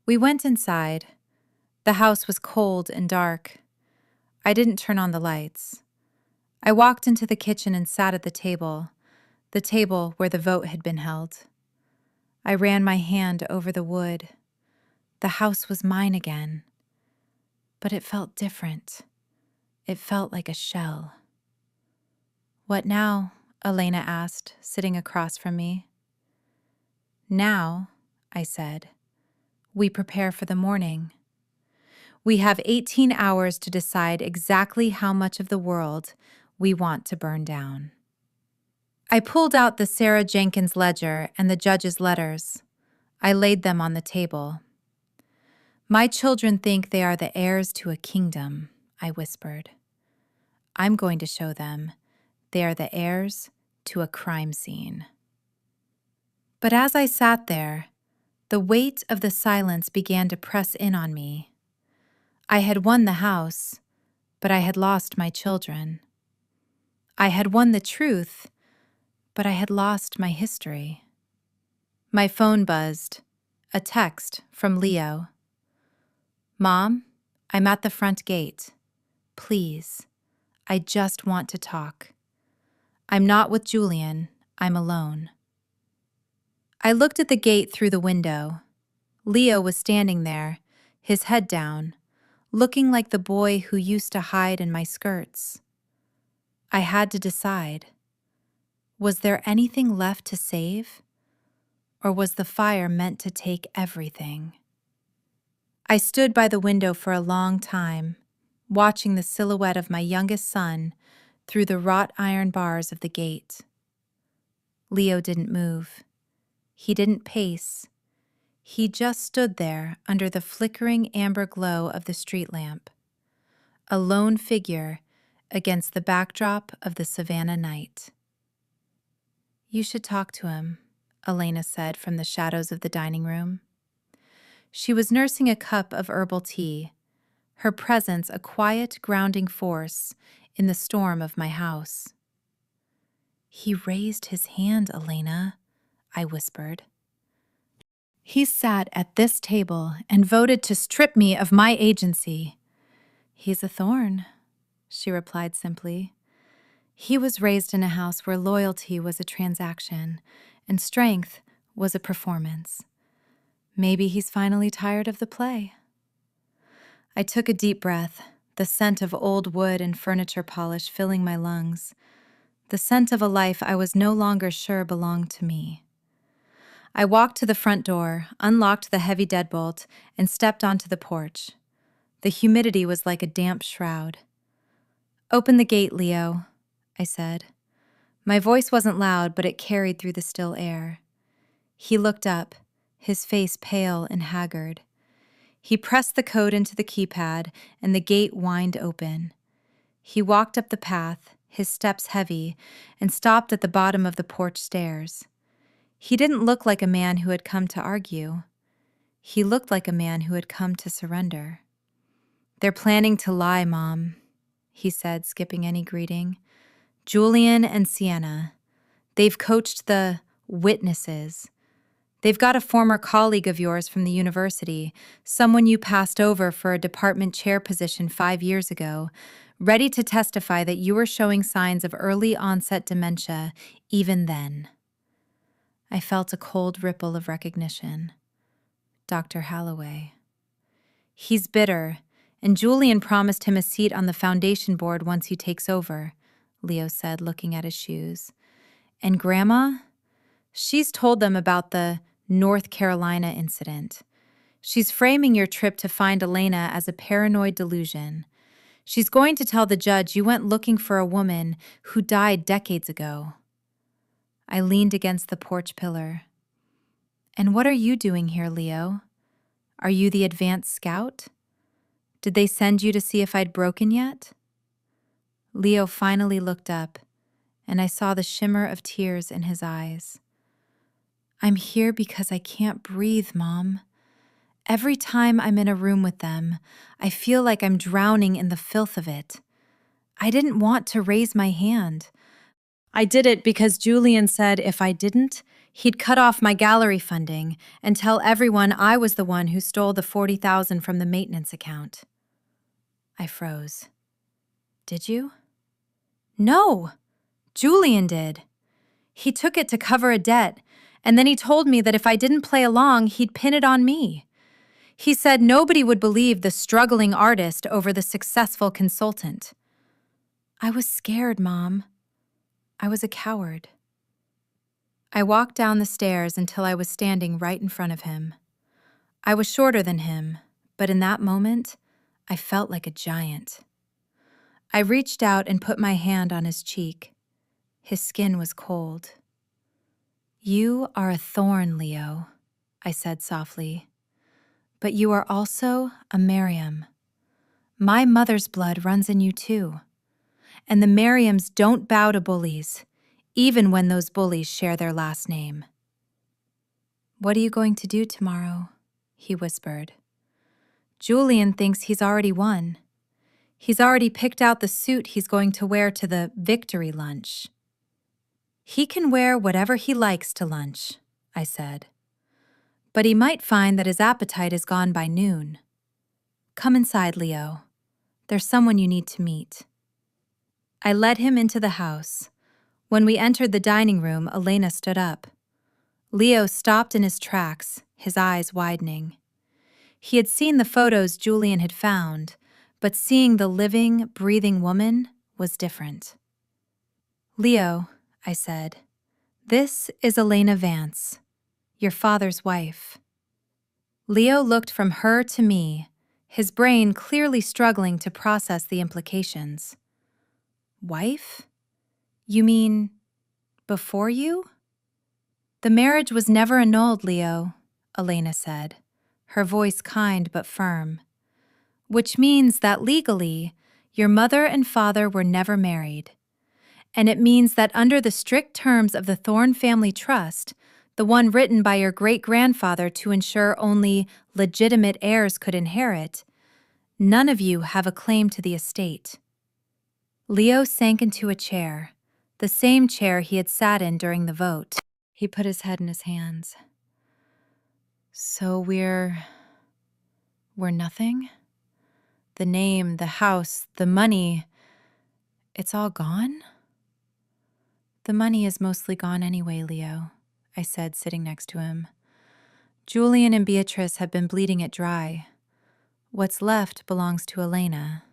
We went inside. The house was cold and dark. I didn't turn on the lights. I walked into the kitchen and sat at the table where the vote had been held. I ran my hand over the wood. The house was mine again. But it felt different. It felt like a shell. What now? Elena asked, sitting across from me. Now, I said, we prepare for the morning. We have 18 hours to decide exactly how much of the world we want to burn down. I pulled out the Sarah Jenkins ledger and the judge's letters. I laid them on the table. My children think they are the heirs to a kingdom, I whispered. I'm going to show them they are the heirs to a crime scene. But as I sat there, the weight of the silence began to press in on me. I had won the house, but I had lost my children. I had won the truth, but I had lost my history. My phone buzzed, a text from Leo. Mom, I'm at the front gate. Please, I just want to talk. I'm not with Julian, I'm alone. I looked at the gate through the window. Leo was standing there, his head down, looking like the boy who used to hide in my skirts. I had to decide. Was there anything left to save? Or was the fire meant to take everything? I stood by the window for a long time, watching the silhouette of my youngest son through the wrought iron bars of the gate. Leo didn't move. He didn't pace. He just stood there under the flickering amber glow of the street lamp, a lone figure against the backdrop of the Savannah night. You should talk to him, Elena said from the shadows of the dining room. She was nursing a cup of herbal tea, her presence a quiet, grounding force in the storm of my house. He raised his hand, Elena, I whispered. He sat at this table and voted to strip me of my agency. He's a thorn, she replied simply. He was raised in a house where loyalty was a transaction and strength was a performance. Maybe he's finally tired of the play. I took a deep breath, the scent of old wood and furniture polish filling my lungs, the scent of a life I was no longer sure belonged to me. I walked to the front door, unlocked the heavy deadbolt, and stepped onto the porch. The humidity was like a damp shroud. Open the gate, Leo, I said. My voice wasn't loud, but it carried through the still air. He looked up, his face pale and haggard. He pressed the code into the keypad, and the gate whined open. He walked up the path, his steps heavy, and stopped at the bottom of the porch stairs. He didn't look like a man who had come to argue. He looked like a man who had come to surrender. "They're planning to lie, Mom," he said, skipping any greeting. "Julian and Sienna. They've coached the witnesses. They've got a former colleague of yours from the university, someone you passed over for a department chair position 5 years ago, ready to testify that you were showing signs of early onset dementia even then." I felt a cold ripple of recognition. Dr. Holloway. "He's bitter, and Julian promised him a seat on the foundation board once he takes over," Leo said, looking at his shoes. "And Grandma? She's told them about the North Carolina incident. She's framing your trip to find Elena as a paranoid delusion. She's going to tell the judge you went looking for a woman who died decades ago." I leaned against the porch pillar. "And what are you doing here, Leo? Are you the advanced scout? Did they send you to see if I'd broken yet?" Leo finally looked up, and I saw the shimmer of tears in his eyes. "I'm here because I can't breathe, Mom. Every time I'm in a room with them, I feel like I'm drowning in the filth of it. I didn't want to raise my hand. I did it because Julian said if I didn't, he'd cut off my gallery funding and tell everyone I was the one who stole the $40,000 from the maintenance account." I froze. "Did you?" "No, Julian did. He took it to cover a debt, and then he told me that if I didn't play along, he'd pin it on me. He said nobody would believe the struggling artist over the successful consultant." I was scared, Mom. I was a coward. I walked down the stairs until I was standing right in front of him. I was shorter than him, but in that moment, I felt like a giant. I reached out and put my hand on his cheek. His skin was cold. "You are a thorn, Leo," I said softly. "But you are also a Miriam. My mother's blood runs in you too. And the Miriams don't bow to bullies, even when those bullies share their last name." "What are you going to do tomorrow?" he whispered. "Julian thinks he's already won. He's already picked out the suit he's going to wear to the victory lunch." "He can wear whatever he likes to lunch," I said. "But he might find that his appetite is gone by noon. Come inside, Leo. There's someone you need to meet." I led him into the house. When we entered the dining room, Elena stood up. Leo stopped in his tracks, his eyes widening. He had seen the photos Julian had found, but seeing the living, breathing woman was different. "Leo," I said, "this is Elena Vance, your father's wife." Leo looked from her to me, his brain clearly struggling to process the implications. "Wife? You mean before you?" "The marriage was never annulled, Leo," Elena said, her voice kind but firm. "Which means that legally, your mother and father were never married. And it means that under the strict terms of the Thorne family trust, the one written by your great-grandfather to ensure only legitimate heirs could inherit, none of you have a claim to the estate." Leo sank into a chair, the same chair he had sat in during the vote. He put his head in his hands. "So we're nothing? The name, the house, the money, it's all gone?" "The money is mostly gone anyway, Leo," I said, sitting next to him. "Julian and Beatrice have been bleeding it dry. What's left belongs to Elena,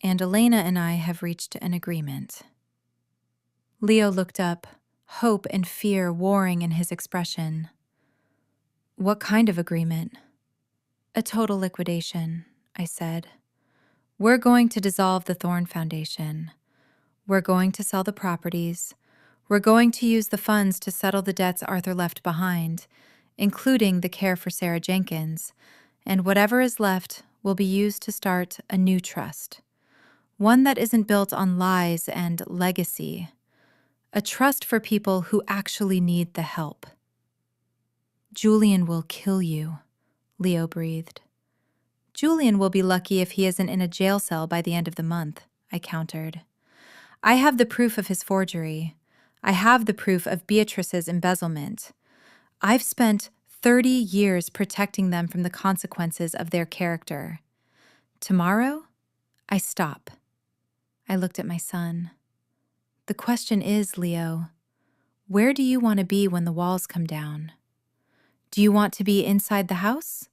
and Elena and I have reached an agreement." Leo looked up, hope and fear warring in his expression. "What kind of agreement?" "A total liquidation," I said. "We're going to dissolve the Thorne Foundation. We're going to sell the properties. We're going to use the funds to settle the debts Arthur left behind, including the care for Sarah Jenkins, and whatever is left will be used to start a new trust. one that isn't built on lies and legacy, a trust for people who actually need the help. Julian will kill you, Leo breathed. Julian will be lucky if he isn't in a jail cell by the end of the month, I countered. I have the proof of his forgery. I have the proof of Beatrice's embezzlement. I've spent 30 years protecting them from the consequences of their character. Tomorrow, I stop. I looked at my son. The question is, Leo, where do you want to be when the walls come down? Do you want to be inside the house,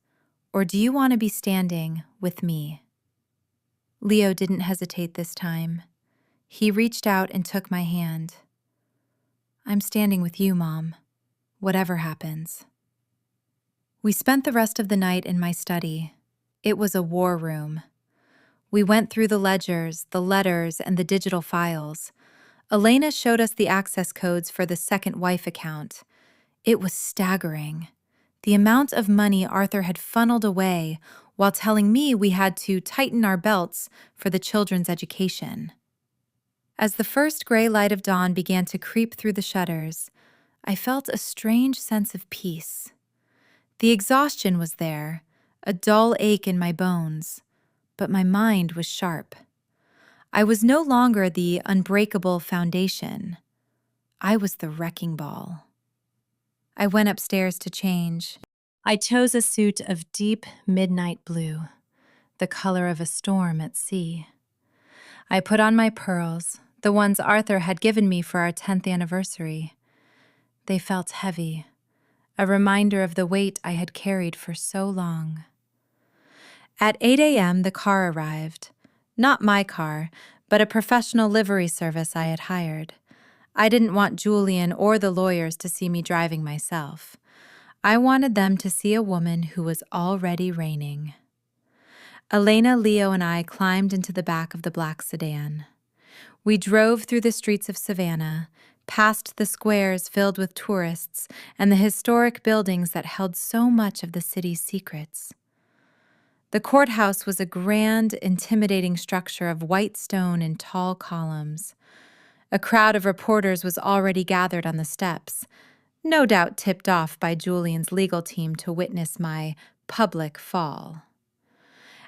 or do you want to be standing with me? Leo didn't hesitate this time. He reached out and took my hand. I'm standing with you, Mom, whatever happens. We spent the rest of the night in my study. It was a war room. We went through the ledgers, the letters, and the digital files. Elena showed us the access codes for the second wife account. It was staggering. The amount of money Arthur had funneled away while telling me we had to tighten our belts for the children's education. As the first gray light of dawn began to creep through the shutters, I felt a strange sense of peace. The exhaustion was there, a dull ache in my bones, but my mind was sharp. I was no longer the unbreakable foundation. I was the wrecking ball. I went upstairs to change. I chose a suit of deep midnight blue, the color of a storm at sea. I put on my pearls, the ones Arthur had given me for our 10th anniversary. They felt heavy, a reminder of the weight I had carried for so long. At 8 a.m., the car arrived. Not my car, but a professional livery service I had hired. I didn't want Julian or the lawyers to see me driving myself. I wanted them to see a woman who was already reigning. Elena, Leo, and I climbed into the back of the black sedan. We drove through the streets of Savannah, past the squares filled with tourists and the historic buildings that held so much of the city's secrets. The courthouse was a grand, intimidating structure of white stone and tall columns. A crowd of reporters was already gathered on the steps, no doubt tipped off by Julian's legal team to witness my public fall.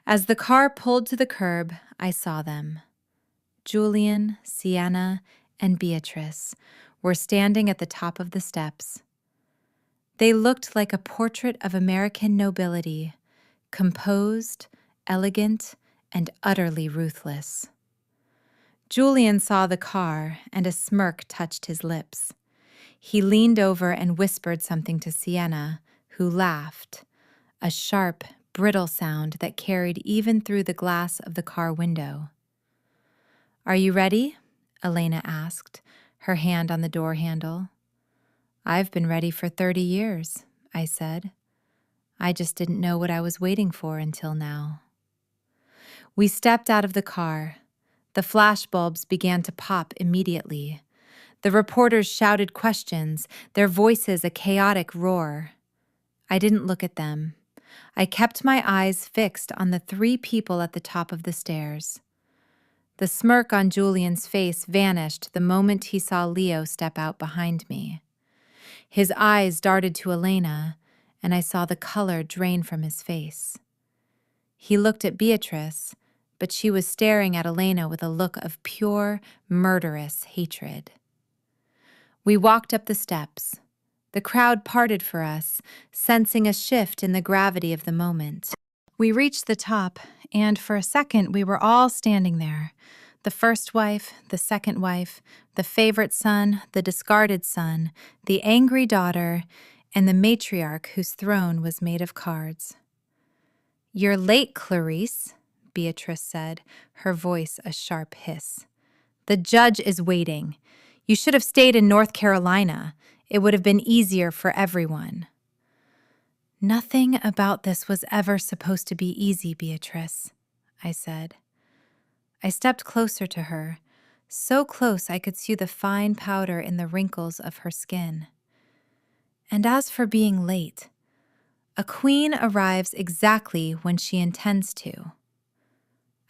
As the car pulled to the curb, I saw them. Julian, Sienna, and Beatrice were standing at the top of the steps. They looked like a portrait of American nobility, composed, elegant, and utterly ruthless. Julian saw the car, and a smirk touched his lips. He leaned over and whispered something to Sienna, who laughed, a sharp, brittle sound that carried even through the glass of the car window. "Are you ready?" Elena asked, her hand on the door handle. "I've been ready for 30 years, I said. I just didn't know what I was waiting for until now. We stepped out of the car. The flashbulbs began to pop immediately. The reporters shouted questions, their voices a chaotic roar. I didn't look at them. I kept my eyes fixed on the 3 people at the top of the stairs. The smirk on Julian's face vanished the moment he saw Leo step out behind me. His eyes darted to Elena, and I saw the color drain from his face. He looked at Beatrice, but she was staring at Elena with a look of pure, murderous hatred. We walked up the steps. The crowd parted for us, sensing a shift in the gravity of the moment. We reached the top, and for a second we were all standing there. The first wife, the second wife, the favorite son, the discarded son, the angry daughter, and the matriarch whose throne was made of cards. "You're late, Clarice," Beatrice said, her voice a sharp hiss. "The judge is waiting. You should have stayed in North Carolina. It would have been easier for everyone." "Nothing about this was ever supposed to be easy, Beatrice," I said. I stepped closer to her, so close I could see the fine powder in the wrinkles of her skin. "And as for being late, a queen arrives exactly when she intends to."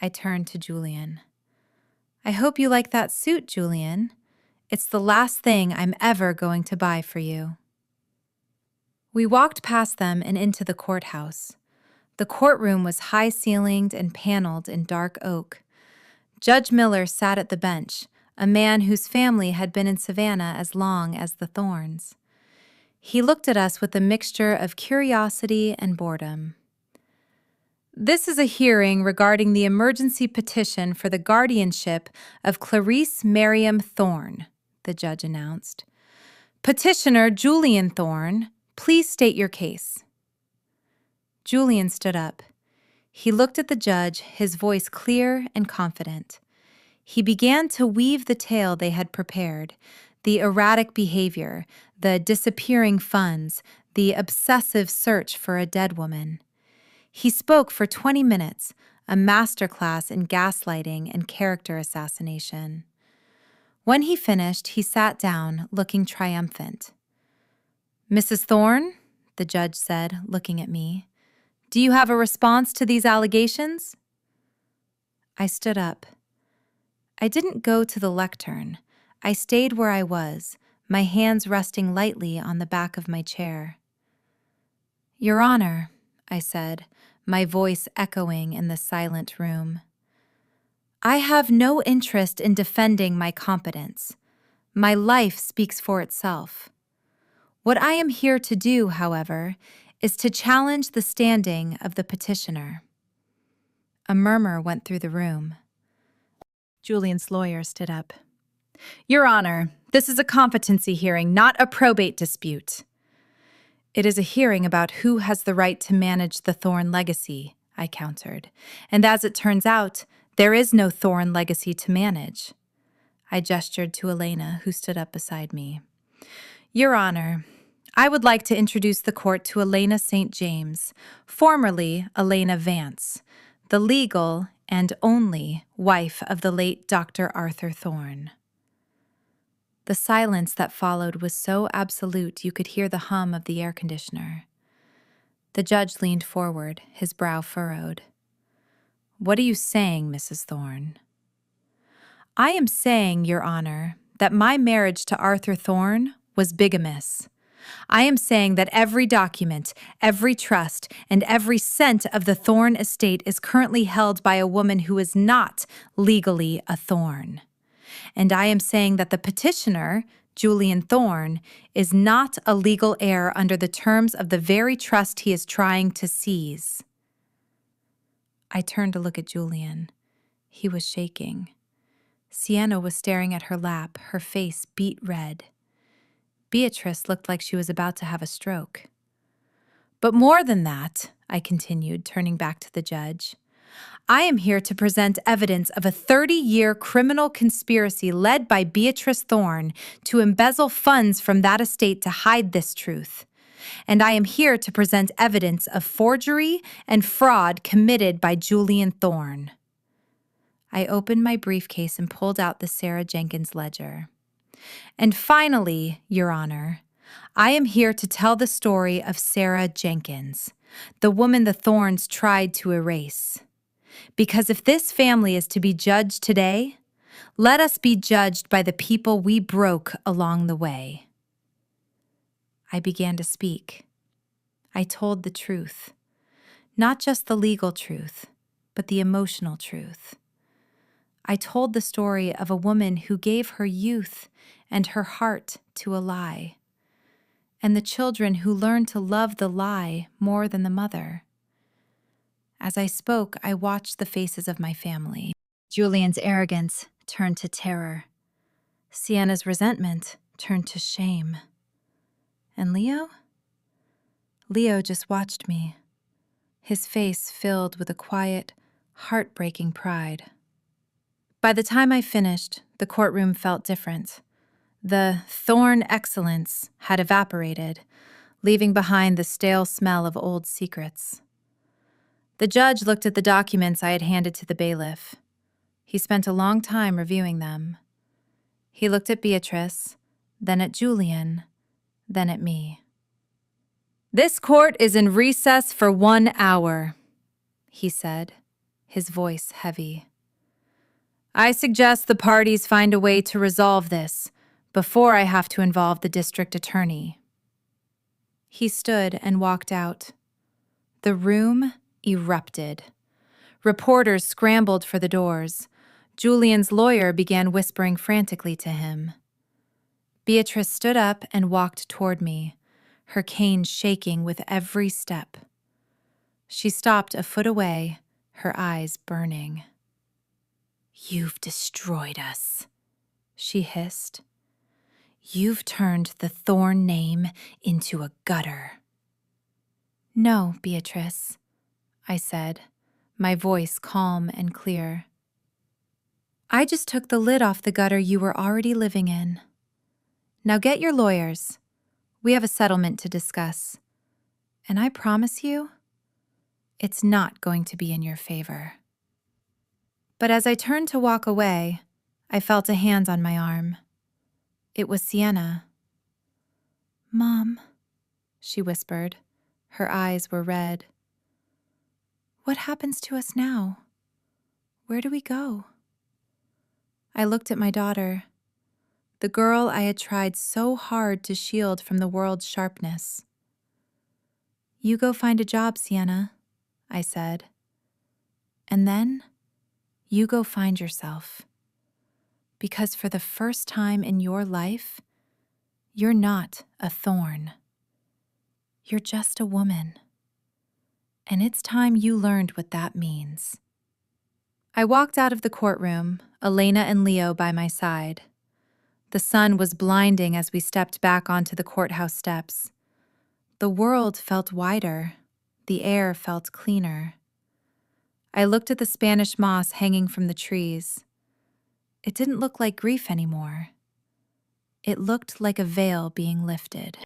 I turned to Julian. I hope you like that suit, Julian. It's the last thing I'm ever going to buy for you. We walked past them and into the courthouse. The courtroom was high-ceilinged and paneled in dark oak. Judge Miller sat at the bench, a man whose family had been in Savannah as long as the Thornes. He looked at us with a mixture of curiosity and boredom. This is a hearing regarding the emergency petition for the guardianship of Clarice Miriam Thorne, the judge announced. Petitioner Julian Thorne, please state your case. Julian stood up. He looked at the judge, his voice clear and confident. He began to weave the tale they had prepared, the erratic behavior, the disappearing funds, the obsessive search for a dead woman. He spoke for 20 minutes, a masterclass in gaslighting and character assassination. When he finished, he sat down, looking triumphant. Mrs. Thorne, the judge said, looking at me, do you have a response to these allegations? I stood up. I didn't go to the lectern. I stayed where I was, my hands resting lightly on the back of my chair. Your Honor, I said, my voice echoing in the silent room. I have no interest in defending my competence. My life speaks for itself. What I am here to do, however, is to challenge the standing of the petitioner. A murmur went through the room. Julian's lawyer stood up. Your Honor, this is a competency hearing, not a probate dispute. It is a hearing about who has the right to manage the Thorne legacy, I countered. And as it turns out, there is no Thorne legacy to manage. I gestured to Elena, who stood up beside me. Your Honor, I would like to introduce the court to Elena St. James, formerly Elena Vance, the legal and only wife of the late Dr. Arthur Thorne. The silence that followed was so absolute you could hear the hum of the air conditioner. The judge leaned forward, his brow furrowed. What are you saying, Mrs. Thorne? I am saying, Your Honor, that my marriage to Arthur Thorne was bigamous. I am saying that every document, every trust, and every cent of the Thorne estate is currently held by a woman who is not legally a Thorne. And I am saying that the petitioner, Julian Thorne, is not a legal heir under the terms of the very trust he is trying to seize. I turned to look at Julian. He was shaking. Sienna was staring at her lap, her face beet red. Beatrice looked like she was about to have a stroke. But more than that, I continued, turning back to the judge, I am here to present evidence of a 30-year criminal conspiracy led by Beatrice Thorne to embezzle funds from that estate to hide this truth. And I am here to present evidence of forgery and fraud committed by Julian Thorne. I opened my briefcase and pulled out the Sarah Jenkins ledger. And finally, Your Honor, I am here to tell the story of Sarah Jenkins, the woman the Thornes tried to erase. Because if this family is to be judged today, let us be judged by the people we broke along the way. I began to speak. I told the truth, not just the legal truth, but the emotional truth. I told the story of a woman who gave her youth and her heart to a lie, and the children who learned to love the lie more than the mother. As I spoke, I watched the faces of my family. Julian's arrogance turned to terror. Sienna's resentment turned to shame. And Leo? Leo just watched me, his face filled with a quiet, heartbreaking pride. By the time I finished, the courtroom felt different. The Thorne excellence had evaporated, leaving behind the stale smell of old secrets. The judge looked at the documents I had handed to the bailiff. He spent a long time reviewing them. He looked at Beatrice, then at Julian, then at me. This court is in recess for 1 hour, he said, his voice heavy. I suggest the parties find a way to resolve this before I have to involve the district attorney. He stood and walked out. The room erupted. Reporters scrambled for the doors. Julian's lawyer began whispering frantically to him. Beatrice stood up and walked toward me, her cane shaking with every step. She stopped a foot away, her eyes burning. "You've destroyed us," she hissed. "You've turned the Thorne name into a gutter." "No, Beatrice," I said, my voice calm and clear. "I just took the lid off the gutter you were already living in. Now get your lawyers. We have a settlement to discuss. And I promise you, it's not going to be in your favor." But as I turned to walk away, I felt a hand on my arm. It was Sienna. "Mom," she whispered. Her eyes were red. "What happens to us now? Where do we go?" I looked at my daughter, the girl I had tried so hard to shield from the world's sharpness. "You go find a job, Sienna," I said. "And then you go find yourself. Because for the first time in your life, you're not a thorn. You're just a woman. And it's time you learned what that means." I walked out of the courtroom, Elena and Leo by my side. The sun was blinding as we stepped back onto the courthouse steps. The world felt wider. The air felt cleaner. I looked at the Spanish moss hanging from the trees. It didn't look like grief anymore. It looked like a veil being lifted.